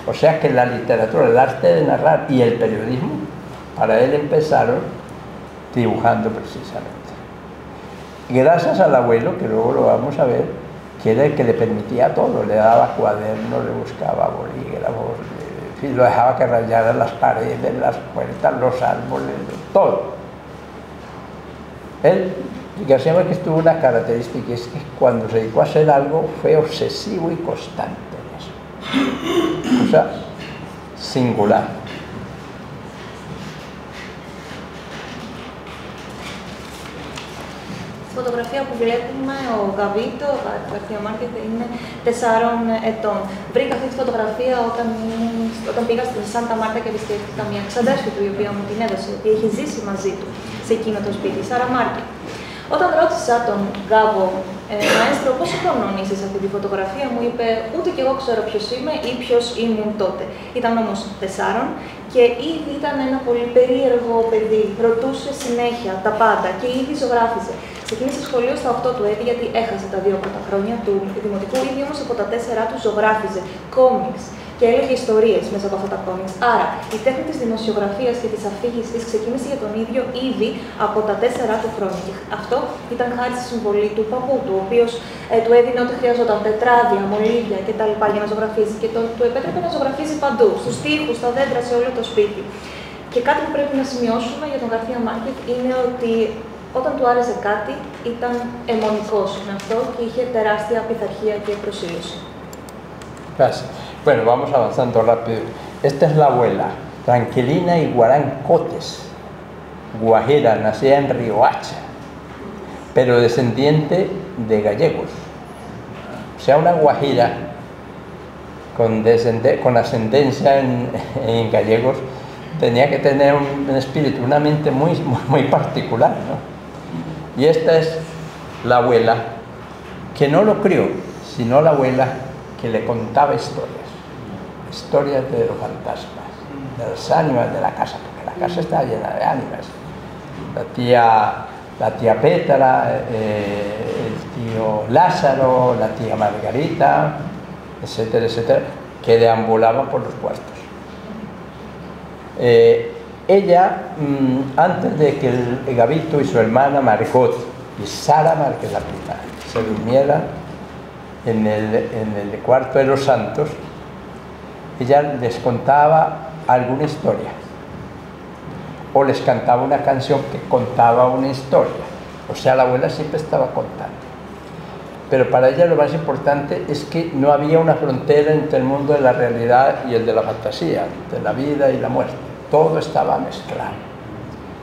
O sea que la literatura, el arte de narrar y el periodismo, para él empezaron dibujando precisamente. Gracias al abuelo, que luego lo vamos a ver, que era el que le permitía todo, le daba cuadernos, le buscaba bolígrafos, en fin, lo dejaba que rayara las paredes, las puertas, los árboles, todo. García Márquez tuvo una característica, es que cuando se dedicó a hacer algo fue obsesivo y constante en eso. Cosa singular. Στη φωτογραφία που βλέπουμε, ο Γαβίτο, ο Γκαρθία Μάρκεθ, είναι 4 ετών. Βρήκα αυτή τη φωτογραφία όταν πήγα στην Σάντα Μάρτα και επισκέφτηκα μια ξαδέρφη του, η οποία μου την έδωσε, η οποία έχει ζήσει μαζί του σε εκείνο το σπίτι, η Σάρα Μάρκεθ. Όταν ρώτησα τον Γκάβο, μαέστρο, πόσο χρονών είσαι σε αυτή τη φωτογραφία, μου είπε ούτε κι εγώ ξέρω ποιος είμαι ή ποιος ήμουν τότε. Ήταν όμως 4 και ήδη ήταν ένα πολύ περίεργο παιδί. Ρωτούσε συνέχεια τα πάντα και ήδη ζωγράφιζε. Ξεκίνησε σχολείο στα 8 του έτη γιατί έχασε τα 2 πρώτα χρόνια του δημοτικού, ήδη όμως από τα 4 του ζωγράφιζε κόμιξ και έλεγε ιστορίες μέσα από αυτά τα κόμιξ. Άρα, η τέχνη της δημοσιογραφίας και της αφήγησης ξεκίνησε για τον ίδιο ήδη από τα 4 του χρόνια. Και αυτό ήταν χάρη στη συμβολή του παππού του, ο οποίος του έδινε ό,τι χρειαζόταν, τετράδια, μολύβια κτλ. Για να ζωγραφίζει. Και του επέτρεπε να ζωγραφίζει παντού, στους τοίχους, στα δέντρα, σε όλο το σπίτι. Και κάτι που πρέπει να σημειώσουμε για τον Γκαρθία Μάρκεθ είναι ότι όταν του άρεσε κάτι, ήταν αιμονικός με αυτό και είχε τεράστια πειθαρχία και προσήλωση. Gracias. Bueno, vamos avanzando rápido. Esta es la abuela, Tranquilina Iguarán Cotes, guajira, nacida en Riohacha, pero descendiente de gallegos. O sea, una guajira con ascendencia en gallegos tenía que tener un espíritu, una mente muy particular, ¿no? Y esta es la abuela que no lo crió, sino la abuela que le contaba historias de los fantasmas, de las ánimas de la casa, porque la casa estaba llena de ánimas. La tía Pétara, el tío Lázaro, la tía Margarita, etcétera, etcétera, que deambulaban por los cuartos. Ella, antes de que el Gavito y su hermana Margot y Sara Márquez, la prima, se durmieran en el cuarto de los santos, ella les contaba alguna historia o les cantaba una canción que contaba una historia. O sea, la abuela siempre estaba contando. Pero para ella lo más importante es que no había una frontera entre el mundo de la realidad y el de la fantasía, entre la vida y la muerte. Todo estaba mezclado.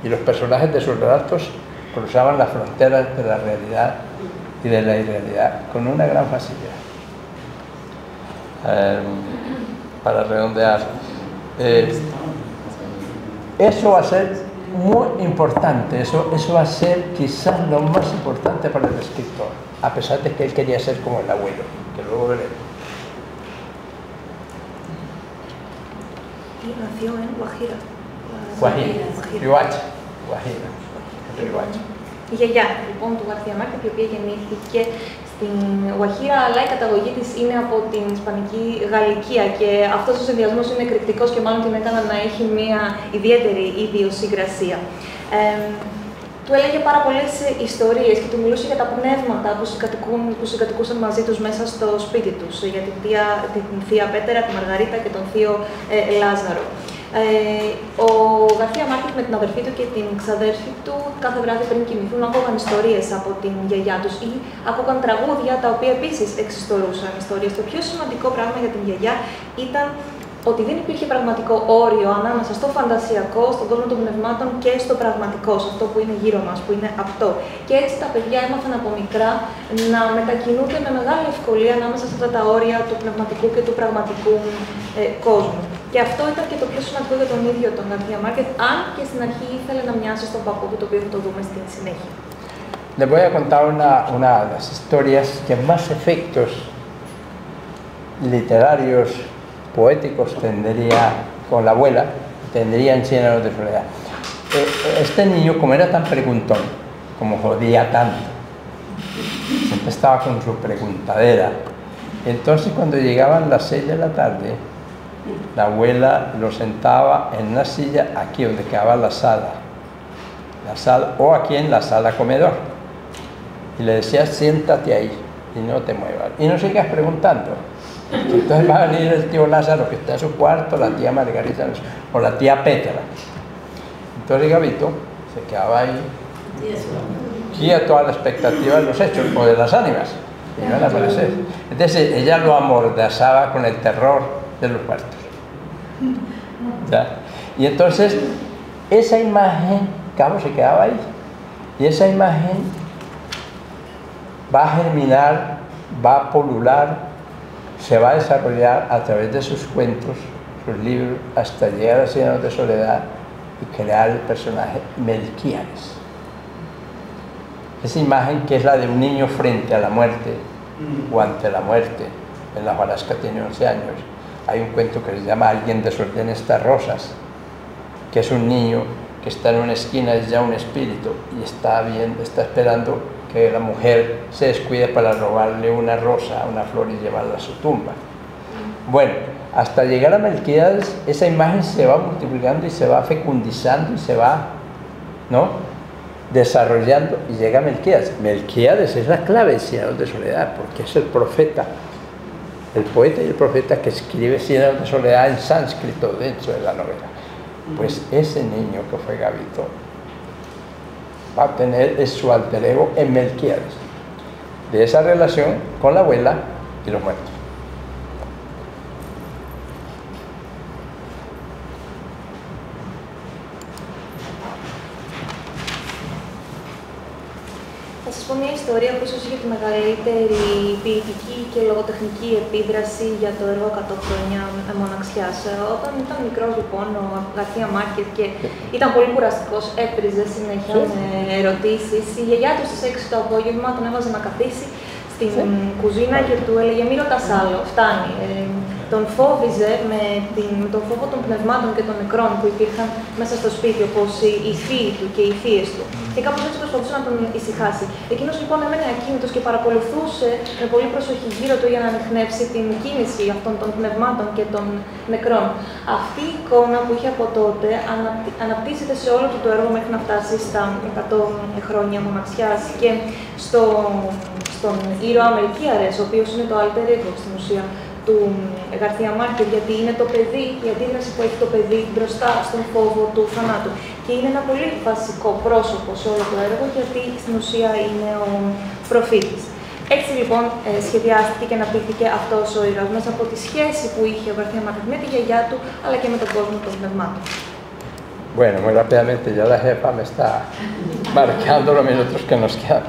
Y los personajes de sus relatos cruzaban las fronteras de la realidad y de la irrealidad con una gran facilidad. Para redondear, eso va a ser muy importante, eso va a ser quizás lo más importante para el escritor, a pesar de que él quería ser como el abuelo, que luego veremos. Y nació en Guajira. Riohacha. Η γιαγιά λοιπόν του Γκαρθία Μάρκεθ, η οποία γεννήθηκε στην Γουαχίρα, αλλά η καταγωγή της είναι από την Ισπανική Γαλλικία και αυτός ο συνδυασμός είναι εκρηκτικός και μάλλον την έκανα να έχει μια ιδιαίτερη ιδιοσυγκρασία. Του έλεγε πάρα πολλές ιστορίες και του μιλούσε για τα πνεύματα που συγκατοικούσαν μαζί τους μέσα στο σπίτι τους, για την θεία Πέτερα, τη Μαργαρίτα και τον θείο Λάζαρο. Ο Γκαρθία Μάρκεθ με την αδερφή του και την ξαδέρφη του κάθε βράδυ πριν κοιμηθούν άκουγαν ιστορίες από την γιαγιά τους ή άκουγαν τραγούδια τα οποία επίσης εξιστορούσαν ιστορίες. Το πιο σημαντικό πράγμα για την γιαγιά ήταν ότι δεν υπήρχε πραγματικό όριο ανάμεσα στο φαντασιακό, στον κόσμο των πνευμάτων και στο πραγματικό, σε αυτό που είναι γύρω μας, που είναι αυτό. Και έτσι τα παιδιά έμαθαν από μικρά να μετακινούνται με μεγάλη ευκολία ανάμεσα σε αυτά τα όρια του πνευματικού και του πραγματικού κόσμου. Και αυτό ήταν και το πιο σημαντικό για τον ίδιο τον Γκαρθία Μάρκεθ, αν και στην αρχή ήθελε να μοιάσει στον παππού του, το οποίο θα το δούμε στην συνέχεια. Les voy a contar una de las historias que más efectos literarios, poéticos tendría con la abuela, tendría en 100 años de soledad. Este niño, como era tan preguntón, como jodía tanto, siempre estaba con su preguntadera. Entonces, cuando llegaban las 6 de la tarde, la abuela lo sentaba en una silla aquí donde quedaba la sala, o aquí en la sala comedor, y le decía siéntate ahí y no te muevas y no sigas preguntando. Entonces va a venir el tío Lázaro que está en su cuarto, la tía Margarita o la tía Pétera. Entonces Gavito se quedaba ahí y a toda la expectativa de los hechos o de las ánimas que iban a aparecer. Entonces ella lo amordazaba con el terror de los cuartos. ¿Ya? Y entonces esa imagen, cabo, se quedaba ahí. Y esa imagen va a germinar, va a pulular, se va a desarrollar a través de sus cuentos, sus libros, hasta llegar a 100 años de soledad y crear el personaje Melquíades. Esa imagen que es la de un niño frente a la muerte o ante la muerte. En la Hojarasca tiene 11 años. Hay un cuento que se llama Alguien desordena estas rosas, que es un niño que está en una esquina, es ya un espíritu y está esperando que la mujer se descuide para robarle una rosa, una flor y llevarla a su tumba. Bueno, hasta llegar a Melquíades, esa imagen se va multiplicando y se va fecundizando y se va, ¿no?, desarrollando y llega a Melquíades. Melquíades es la clave de 100 años de soledad, porque es el profeta, el poeta y el profeta que escribe 100 años de soledad en sánscrito dentro de la novela. Pues ese niño que fue Gabito va a tener su alter ego en Melquíades, de esa relación con la abuela y los muertos. Θα σας πω μια ιστορία που ίσως είχε τη μεγαλύτερη ποιητική και λογοτεχνική επίδραση για το έργο 100 χρόνια μοναξιάς. Όταν ήταν μικρός λοιπόν ο Γκαρθία Μάρκες και ήταν πολύ κουραστικός, έπριζε συνέχεια με ερωτήσεις. Η γιαγιά του στις 6 το απόγευμα τον έβαζε να καθίσει στην κουζίνα και του έλεγε «Μη ρωτάς άλλο, φτάνει». Τον φόβιζε με τον φόβο των πνευμάτων και των νεκρών που υπήρχαν μέσα στο σπίτι, όπως οι θείοι του και οι θείες του. Και κάπως έτσι προσπαθούσε να τον ησυχάσει. Εκείνος λοιπόν έμενε ακίνητος και παρακολουθούσε με πολύ προσοχή γύρω του για να ανιχνεύσει την κίνηση αυτών των πνευμάτων και των νεκρών. Αυτή η εικόνα που είχε από τότε αναπτύσσεται σε όλο του το έργο μέχρι να φτάσει στα 100 χρόνια μοναξιάς και στον ήρωα Μελκίαρες, ο οποίος είναι το alter ego στην ουσία του Γκαρθία Μάρκες, γιατί είναι το παιδί, η αντίδραση που έχει το παιδί μπροστά στον φόβο του θανάτου. Και είναι ένα πολύ βασικό πρόσωπο σε όλο το έργο, γιατί στην ουσία είναι ο προφήτης. Έτσι λοιπόν σχεδιάστηκε και αναπτύχθηκε αυτός ο ήρωας μέσα από τη σχέση που είχε ο Γκαρθία Μάρκες με τη γιαγιά του, αλλά και με τον κόσμο των πνευμάτων. Bueno, muy rápidamente, ya la jefa me está marcando los minutos que nos quedan.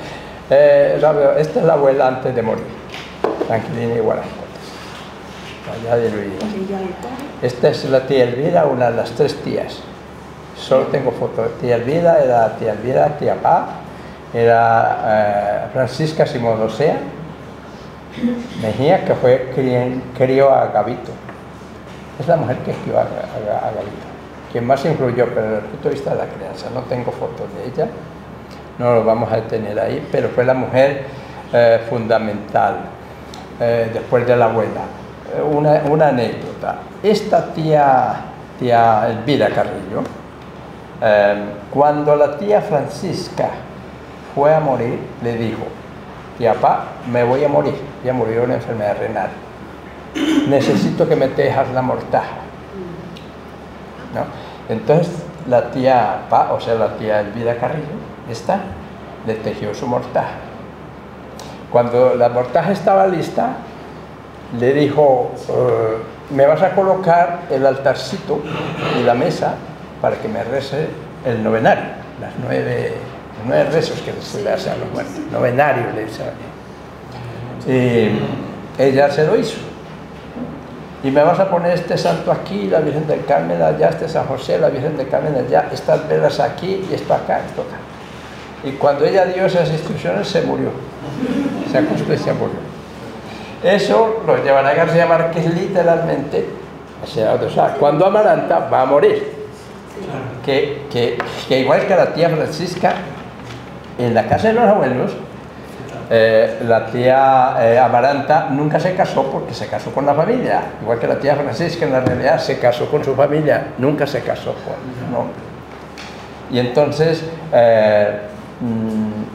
Rápido, esta es la abuela antes de morir, Tranquilina y Guaranco. Allá de Luis. Esta es la tía Elvira, una de las 3 tías. Solo tengo fotos. Tía Elvira, tía Pa, era Francisca Simodosea Mejía, que fue quien crió a Gabito. Es la mujer que crió a Gabito. Quien más influyó, pero desde el punto de vista de la crianza. No tengo fotos de ella, no lo vamos a detener ahí, pero fue la mujer fundamental después de la abuela. Una anécdota. Esta tía Elvira Carrillo, cuando la tía Francisca fue a morir, le dijo: tía Pa, me voy a morir, ya murió de una enfermedad renal, necesito que me tejas la mortaja, ¿no? Entonces la tía Pa, o sea la tía Elvira Carrillo, esta, le tejió su mortaja. Cuando la mortaja estaba lista, le dijo: me vas a colocar el altarcito y la mesa para que me rece el novenario, las 9 rezos que se le hace a los muertos, novenario le dice. Y ella se lo hizo. Y me vas a poner este santo aquí, la Virgen del Carmen allá, este San José, la Virgen del Carmen allá, estas velas aquí y esto acá, esto acá. Y cuando ella dio esas instrucciones se murió, se acostó y se murió. Eso lo llevará García Márquez literalmente, o sea, cuando Amaranta va a morir, que igual que la tía Francisca, en la casa de los abuelos, la tía Amaranta nunca se casó porque se casó con la familia, igual que la tía Francisca en la realidad se casó con su familia, nunca se casó con un hombre. Y entonces,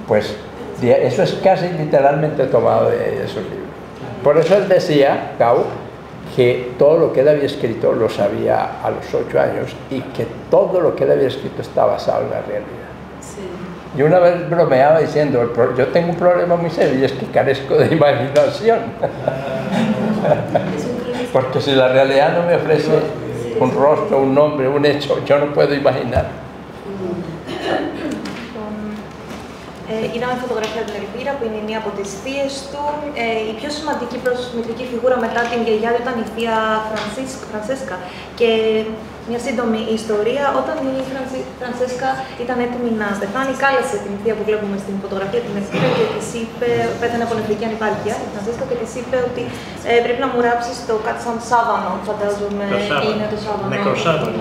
pues eso es casi literalmente tomado de esos libros. Por eso él decía, Gau, que todo lo que él había escrito lo sabía a los 8 años y que todo lo que él había escrito está basado en la realidad. Sí. Yo una vez bromeaba diciendo: yo tengo un problema muy serio y es que carezco de imaginación. Porque si la realidad no me ofrece un rostro, un nombre, un hecho, yo no puedo imaginar. Είδαμε φωτογραφία από την Ελπίρα, που είναι μία από τις θείες του. Η πιο σημαντική προσμητρική φιγούρα μετά την γιαγιά του ήταν η θεία Φρανσέσκα. Και μια σύντομη ιστορία, όταν η Φρανσέσκα ήταν έτοιμη να στεφάνει, κάλεσε την θεία που βλέπουμε στην φωτογραφία την Ελπίρα και της είπε, πέθανε από νεφρική ανυπάρκεια, η Φρανσέσκα, και της είπε ότι πρέπει να μου ράψεις το κάτι σαν σάβανο, φαντάζομαι είναι το σάβανο.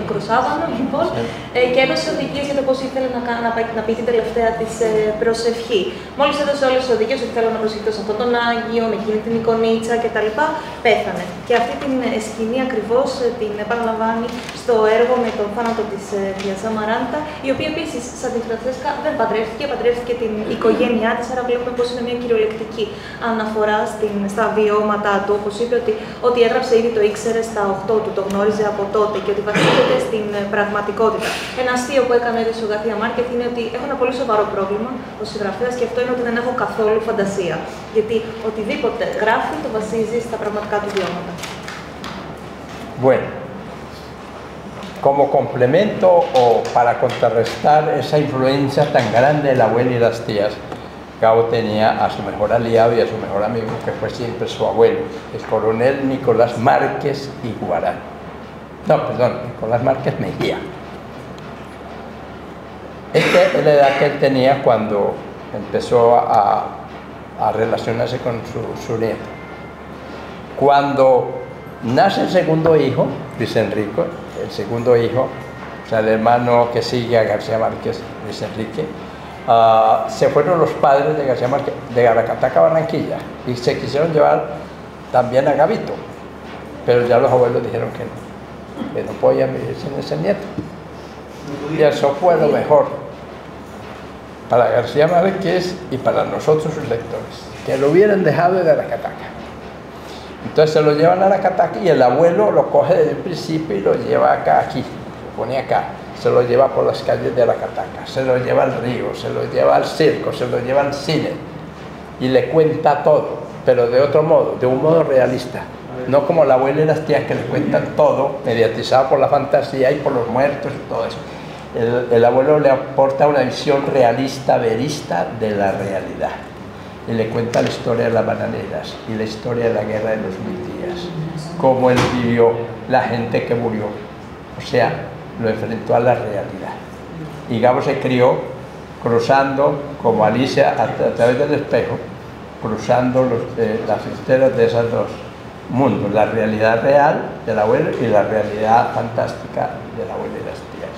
Νεκροσάβανο, λοιπόν. Και έδωσε οδηγίες για το πώς ήθελε να πει την τελευταία της προσευχή. Μόλις έδωσε όλες τις οδηγίες ότι θέλω να προσευχηθώ σε αυτόν τον Άγιο, με εκείνη την εικονίτσα κτλ., πέθανε. Και αυτή την σκηνή ακριβώς την επαναλαμβάνει στο έργο με τον θάνατο της θείας Αμαράντα, η οποία επίσης, σαν τη Φρανσέσκα, δεν παντρεύτηκε την οικογένειά της, άρα βλέπουμε πως είναι μια κυριολεκτική αναφορά στα βιώματά του. Όπως είπε ότι ό,τι έγραψε ήδη το ήξερε στα 8 του, το γνώριζε από τότε και ότι βασίζεται στην πραγματικότητα. Ένα αστείο που έκανε ο Γκαρθία Μάρκεθ είναι ότι έχω ένα πολύ σοβαρό πρόβλημα ως συγγραφέας και αυτό είναι ότι δεν έχω καθόλου φαντασία. Γιατί οτιδήποτε γράφει το βασίζει στα πραγματικά του βιώματα. Bueno, como complemento o para contrarrestar esa influencia tan grande del abuelo y las tías, Gabo tenía a su mejor aliado y a su mejor amigo, que fue siempre su abuelo, el coronel Nicolás Márquez Iguarán. No, perdón, Nicolás Márquez Mejía. Esta es la edad que él tenía cuando empezó a relacionarse con su nieto. Cuando nace el segundo hijo, Luis Enrique, el segundo hijo, o sea, el hermano que sigue a García Márquez, Luis Enrique, se fueron los padres de García Márquez de Aracataca a Barranquilla y se quisieron llevar también a Gabito, pero ya los abuelos dijeron que no podían vivir sin ese nieto. Y eso fue lo mejor para García Márquez y para nosotros sus lectores, que lo hubieran dejado de Aracataca. Entonces se lo llevan a Aracataca y el abuelo lo coge desde el principio y lo lleva acá, aquí, lo pone acá, se lo lleva por las calles de Aracataca, se lo lleva al río, se lo lleva al circo, se lo lleva al cine y le cuenta todo, pero de otro modo, de un modo realista. No como la abuela y las tías que le cuentan todo, mediatizado por la fantasía y por los muertos y todo eso. El abuelo le aporta una visión realista, verista de la realidad. Y le cuenta la historia de las bananeras y la historia de la guerra de los 1000 días, cómo él vivió, la gente que murió, o sea, lo enfrentó a la realidad. Y Gabo se crió cruzando, como Alicia, a través del espejo, cruzando las fronteras de esos dos mundos, la realidad real del abuelo y la realidad fantástica del abuelo y las tías.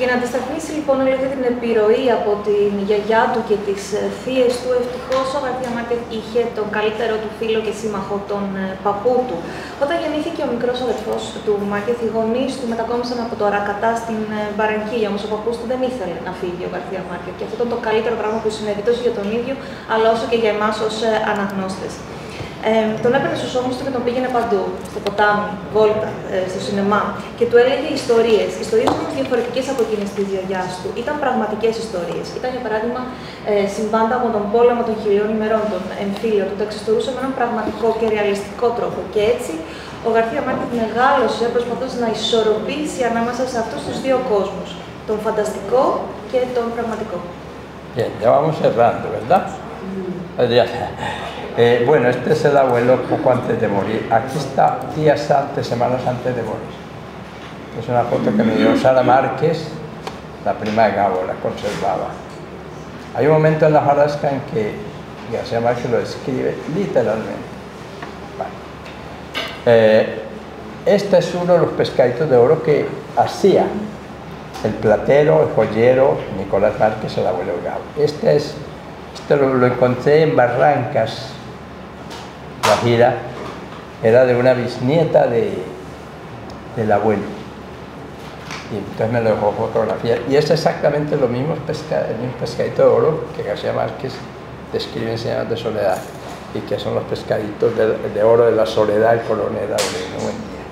Για να αντισταθμίσει λοιπόν όλη αυτή την επιρροή από την γιαγιά του και τις θείες του, ευτυχώς ο Γκαρθία Μάρκεθ είχε τον καλύτερο του φίλο και σύμμαχο, τον παππού του. Όταν γεννήθηκε ο μικρός αδερφός του Μάρκεθ, οι γονείς του μετακόμισαν από το Αρακατά στην Μπαρανκίλια, όμως ο παππούς του δεν ήθελε να φύγει ο Γκαρθία Μάρκεθ και αυτό ήταν το καλύτερο πράγμα που συνέβη τόσο για τον ίδιο, αλλά όσο και για εμάς ως αναγνώστες. Τον έπαιρνε στους ώμους του και τον πήγαινε παντού, στο ποτάμι, βόλτα, στο σινεμά και του έλεγε ιστορίες. Ιστορίες όμως διαφορετικές από εκείνες της γιαγιάς του. Ήταν πραγματικές ιστορίες. Ήταν για παράδειγμα συμβάντα από τον πόλεμο των 1000 ημερών, τον εμφύλιο του. Τα εξιστορούσε με έναν πραγματικό και ρεαλιστικό τρόπο. Και έτσι ο Γκαρθία Μάρκεθ μεγάλωσε προσπαθώντας να ισορροπήσει ανάμεσα σε αυτούς τους δύο κόσμους, τον φανταστικό και τον πραγματικό. Bien, ya vamos cerrando, ¿verdad? Bueno, este es el abuelo poco antes de morir. Aquí está días antes, semanas antes de morir. Es una foto que me dio Sara Márquez, la prima de Gabo, la conservaba. Hay un momento en la hojarasca en que García Márquez lo describe literalmente. Vale. Este es uno de los pescaditos de oro que hacía el platero, el joyero Nicolás Márquez, el abuelo de Gabo. Este lo encontré en Barrancas, Guajira, era de una bisnieta del abuelo. Y entonces me lo dejó fotografía. Y es exactamente lo mismo, el mismo pescadito de oro que García Márquez describe en Señales de Soledad, y que son los pescaditos de oro de la soledad del coronel Aurelio Buendía.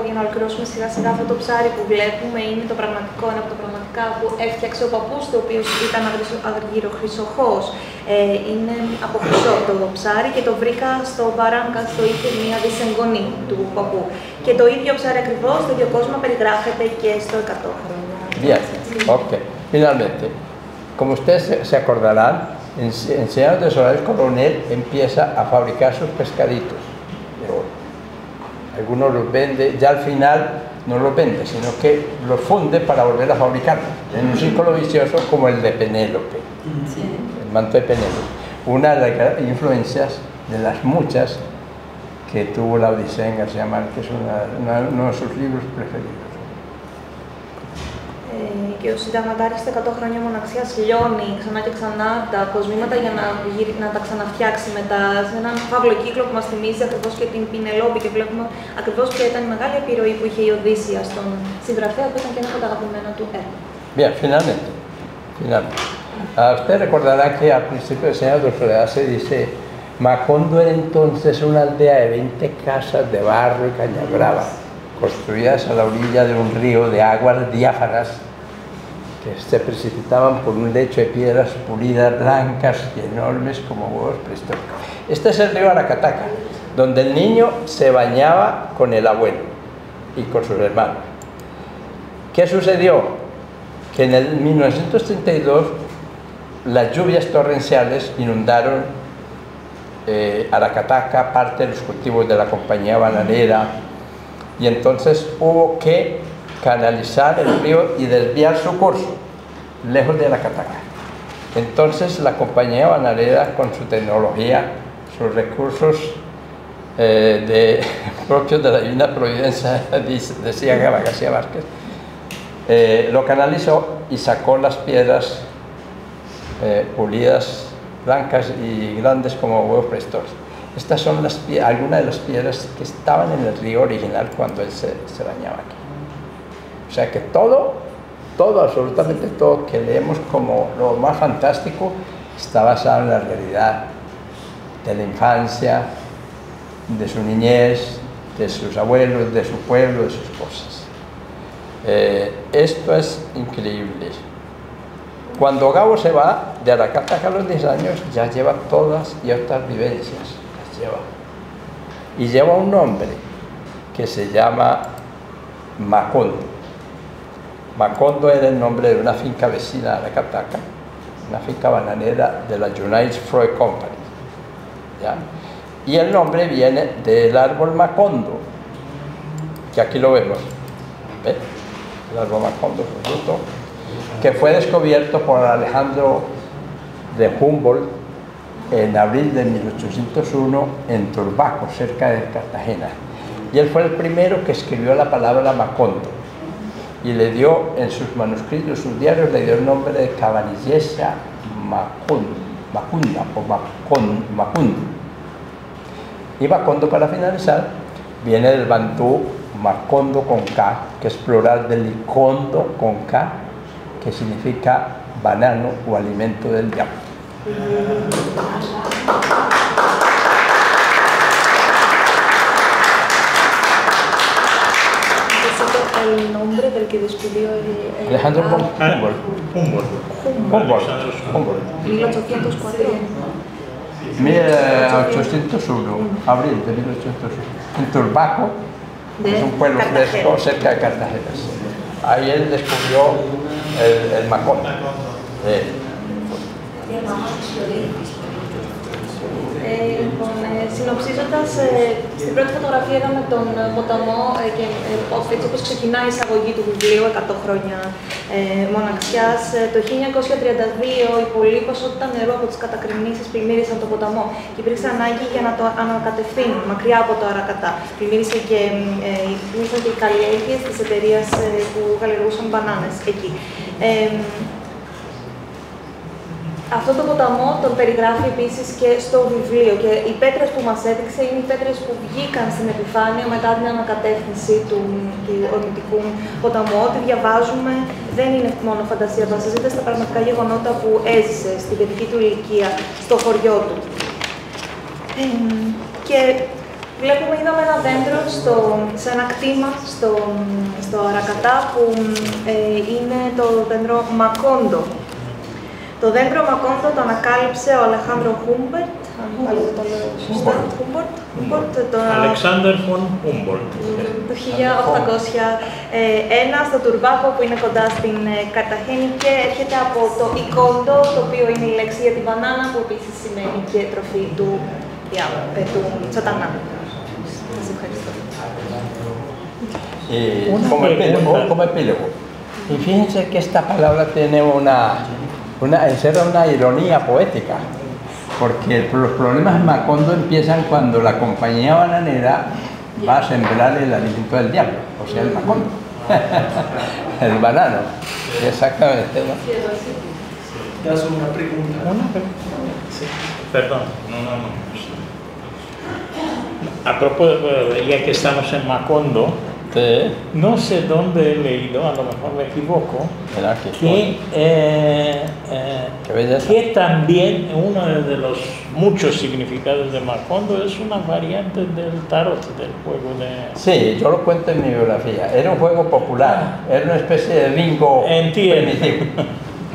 Για να ολοκληρώσουμε σιγά σιγά αυτό το ψάρι που βλέπουμε είναι το πραγματικό, ένα από τα πραγματικά που έφτιαξε ο παππούς του, ο οποίος ήταν αργυροχρυσοχός. Είναι από χρυσό το ψάρι και το βρήκα στο Μπαράνκα, στο είχε μία δυσεγγονή του παππού. Και το ίδιο ψάρι ακριβώς, το ίδιο κόσμο περιγράφεται και στο 100 χρόνια. Bien, ok. Finalmente, como ustedes se acordarán, en Señor de Solar el Coronel empieza a fabricar sus pescaditos de oro. Algunos los vende, ya al final no los vende, sino que los funde para volver a fabricarlos, en un círculo vicioso como el de Penélope, el manto de Penélope. Una de las influencias de las muchas que tuvo la Odisea en García Márquez, uno de sus libros preferidos. Και ο συνταγματάρχης στα 100 χρόνια μοναξιάς λιώνει ξανά και ξανά τα κοσμήματα για να τα ξαναφτιάξει μετά σε έναν φαύλο κύκλο που μας θυμίζει ακριβώς και την Πινελόπη και βλέπουμε ακριβώς ποια ήταν η μεγάλη επιρροή που είχε η Οδύσσεια στον sυγγραφέα που ήταν και ένα από τα αγαπημένα του έργα. Bien, finalmente. Usted recordará que al principio de Señor de Soledad se dice Macondo era entonces una aldea de 20 casas de barro y caña brava, construidas a la orilla de un río de aguas diáfanas que se precipitaban por un lecho de piedras pulidas, blancas y enormes como huevos prehistóricos. Este es el río Aracataca, donde el niño se bañaba con el abuelo y con sus hermanos. ¿Qué sucedió? Que en el 1932 las lluvias torrenciales inundaron Aracataca, parte de los cultivos de la compañía bananera, y entonces hubo que canalizar el río y desviar su curso, lejos de Aracataca. Entonces la compañía bananera, con su tecnología, sus recursos propios de la divina providencia, decía García Márquez, lo canalizó y sacó las piedras pulidas, blancas y grandes como huevos prehistóricos. Estas son algunas de las piedras que estaban en el río original cuando él se bañaba aquí. O sea que todo, absolutamente todo que leemos como lo más fantástico está basado en la realidad de la infancia, de su niñez, de sus abuelos, de su pueblo, de sus cosas. Esto es increíble. Cuando Gabo se va de Aracataca a los 10 años, ya lleva todas y otras vivencias, las lleva. Y lleva un nombre que se llama Macondo. Macondo era el nombre de una finca vecina a Aracataca, una finca bananera de la United Fruit Company. ¿Ya? Y el nombre viene del árbol Macondo, que aquí lo vemos. ¿Ve? El árbol Macondo, su fruto, que fue descubierto por Alejandro de Humboldt en abril de 1801 en Turbaco, cerca de Cartagena. Y él fue el primero que escribió la palabra Macondo y le dio en sus manuscritos, sus diarios, le dio el nombre de Cabanillesa Macunda o Macundo. Y Macondo, para finalizar, viene del bantú Macondo con K, que es plural del Icondo con K, que significa banano o alimento del diablo. El nombre del que descubrió Alejandro Humboldt. Humboldt. 1804. 1801, abril de 1801, en Turbaco, es un pueblo fresco cerca de Cartagena. Ahí él descubrió el Macondo. Λοιπόν, συνοψίζοντας, στην πρώτη φωτογραφία είδαμε τον ποταμό και έτσι όπως ξεκινάει η εισαγωγή του βιβλίου 100 χρόνια μοναξιάς. Το 1932 η πολλή ποσότητα νερού από τις κατακρημνήσεις πλημμύρισαν τον ποταμό και υπήρξε ανάγκη για να το ανακατευθύνουν μακριά από το Αρακατά. Πλημμύρισαν και οι καλλιέργειες της εταιρείας που καλλιεργούσαν μπανάνες εκεί. Αυτό το ποταμό τον περιγράφει επίσης και στο βιβλίο και οι πέτρες που μας έδειξε είναι οι πέτρες που βγήκαν στην επιφάνεια μετά την ανακατεύθυνση του ορμητικού ποταμού. Ό,τι διαβάζουμε δεν είναι μόνο φαντασία, βασίζεται στα πραγματικά γεγονότα που έζησε στην παιδική του ηλικία, στο χωριό του. Και είδαμε ένα δέντρο σε ένα κτήμα στο Αρακατά που είναι το δέντρο Μακόντο. Το δέντρο Μακόντο το ανακάλυψε ο Αλεχάνδρο Χούμπερτ, αν πάλι το λέω σωστά, Αλεξάνδερ φον Χούμπολτ. Το 1801 στο Τουρβάκο που είναι κοντά στην Καρταχένη και έρχεται από το Ικόντο, το οποίο είναι η λέξη για την μπανάνα που επίσης σημαίνει και τροφή του Σατανά. Σας ευχαριστώ. Como epílogo. Y fíjense que esta palabra tiene encierra una ironía poética, porque los problemas en Macondo empiezan cuando la compañía bananera va a sembrar el alimento del diablo, o sea, el Macondo, el banano. Exactamente, ¿no? Te hago una pregunta. Una pregunta. Sí. Perdón, no. A propósito, ya que estamos en Macondo, no sé dónde he leído, a lo mejor me equivoco, que también uno de los muchos significados de Macondo es una variante del tarot, del juego de... Sí, yo lo cuento en mi biografía. Era un juego popular, era una especie de bingo primitivo.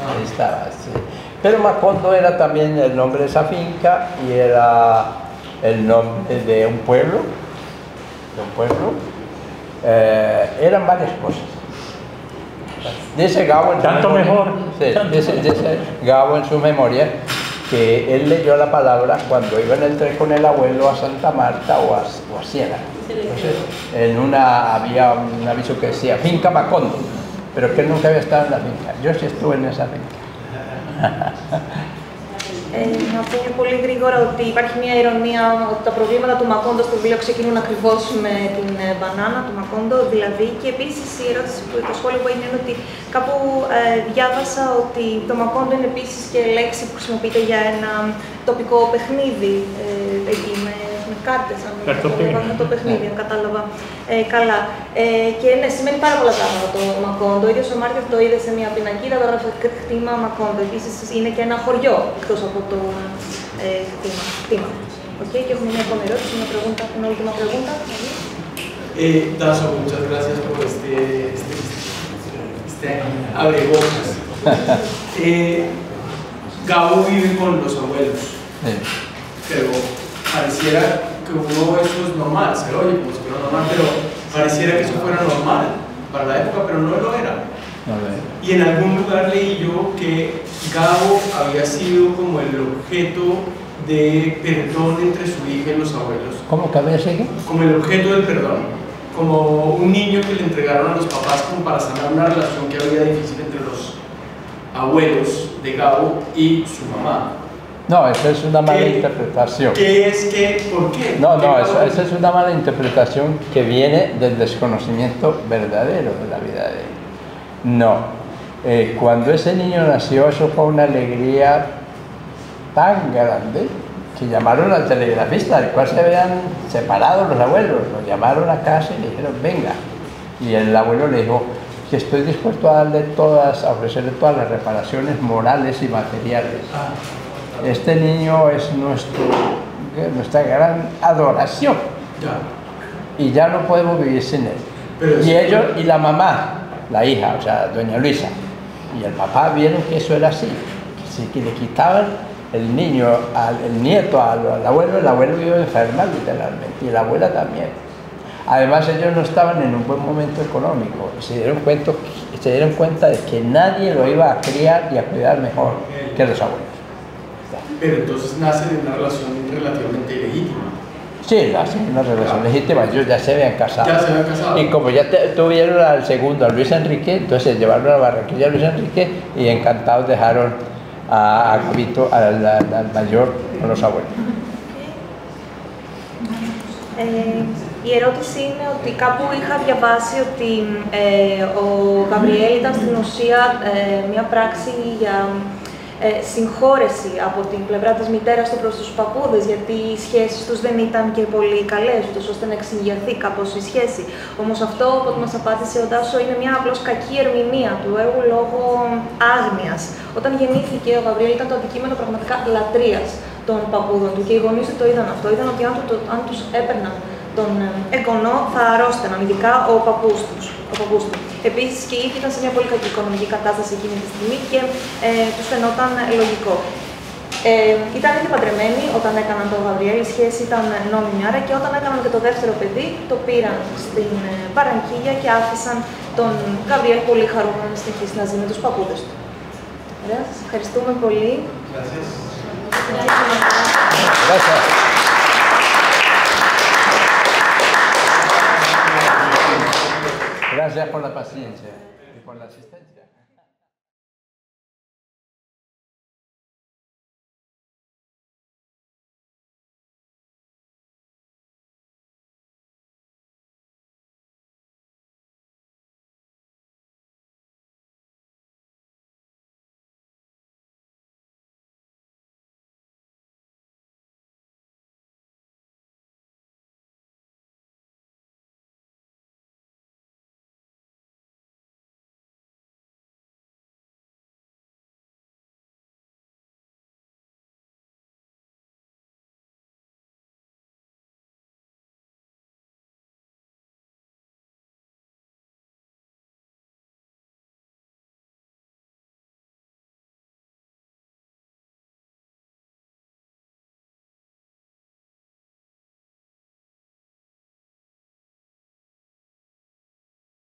Ahí estaba, sí. Pero Macondo era también el nombre de esa finca y era el nombre de un pueblo. Eran varias cosas. Dice Gabo en su memoria, dice Gabo en su memoria que él leyó la palabra cuando iba en el tren con el abuelo a Santa Marta o a Siena. Entonces, había un aviso que decía finca Macondo, pero que él nunca había estado en la finca. Yo sí estuve en esa finca. Να πω πολύ γρήγορα ότι υπάρχει μια ειρωνία ότι τα προβλήματα του Μακόντο στο βιβλίο ξεκινούν ακριβώς με την μπανάνα του Μακόντο, δηλαδή, και επίσης η ερώτηση, το σχόλιο που έγινε είναι ότι κάπου διάβασα ότι το Μακόντο είναι επίσης και λέξη που χρησιμοποιείται για ένα τοπικό παιχνίδι, εκεί με κάρτες, αν το παιχνίδι, αν κατάλαβα καλά. Και ναι, σημαίνει πάρα πολλά πράγματα το Μακόντο. Ο ίδιος ο Μάρκετ το είδε σε μια πινακίδα, το έγραφε κτήμα Μακόντο. Επίσης είναι και ένα χωριό εκτός από το κτήμα. Okay, και έχουμε μια επόμενη ερώτηση, una última pregunta. Daso, muchas gracias por este abrebocas. Gabo vive con los abuelos, pero pareciera que uno eso es normal, se oye como si fuera normal, pero pareciera que eso fuera normal para la época, pero no lo era. Y en algún lugar leí yo que Gabo había sido como el objeto de perdón entre su hija y los abuelos. ¿Cómo que había sido? Como el objeto del perdón, como un niño que le entregaron a los papás como para sanar una relación que había difícil entre los abuelos de Gabo y su mamá. No, esa es una mala interpretación. ¿Por qué? No, esa es una mala interpretación que viene del desconocimiento verdadero de la vida de él. No, cuando ese niño nació, eso fue una alegría tan grande que llamaron al telegrafista, del cual se habían separado los abuelos, lo llamaron a casa y le dijeron, venga. Y el abuelo le dijo, que estoy dispuesto a ofrecerle todas las reparaciones morales y materiales. Este niño es nuestra gran adoración y ya no podemos vivir sin él. Y ellos y la mamá, la hija, o sea, doña Luisa, y el papá vieron que eso era así, que le quitaban el niño, el nieto al abuelo, el abuelo iba a enfermar literalmente y la abuela también. Además ellos no estaban en un buen momento económico y se dieron cuenta de que nadie lo iba a criar y a cuidar mejor que los abuelos. Pero entonces nace de una relación relativamente legítima. Sí, nace de una relación legítima, ellos ya se habían casado. Ya se habían casado. Y como ya tuvieron al segundo, a Luis Enrique, entonces llevaron a Barranquilla a Luis Enrique y encantados dejaron a Gabito, al mayor, con los abuelos. Η ερώτηση είναι ότι κάπου είχα διαβάσει ότι ο Γαβριέλ ήταν στην ουσία μια πράξη για συγχώρεση από την πλευρά της μητέρας του προς τους παππούδες, γιατί οι σχέσεις τους δεν ήταν και πολύ καλές, ούτως ώστε να εξηγιαθεί κάπως η σχέση. Όμως αυτό, όπως μας απάντησε ο Τάσο, είναι μια απλώς κακή ερμηνεία του έργου λόγω άγνοιας. Όταν γεννήθηκε, ο Γαβριέλ ήταν το αντικείμενο πραγματικά λατρείας των παππούδων του και οι γονείς του το είδαν αυτό. Είδαν ότι αν τους έπαιρναν τον εγγονό θα αρρώστηναν, ειδικά ο παππούς του. Επίσης και οι ίδιοι ήταν σε μια πολύ κακή οικονομική κατάσταση εκείνη τη στιγμή και τους φαινόταν λογικό. Ήταν ήδη παντρεμένοι όταν έκαναν τον Γαβριέλ, η σχέση ήταν νόμιμη άρα και όταν έκαναν και το δεύτερο παιδί το πήραν στην Παραγκίλια και άφησαν τον Γαβριέλ πολύ χαρούμενο να συνεχίσει να ζει με τους παππούδες του. Ωραία, σας ευχαριστούμε πολύ. Gracias por la paciencia y por la asistencia.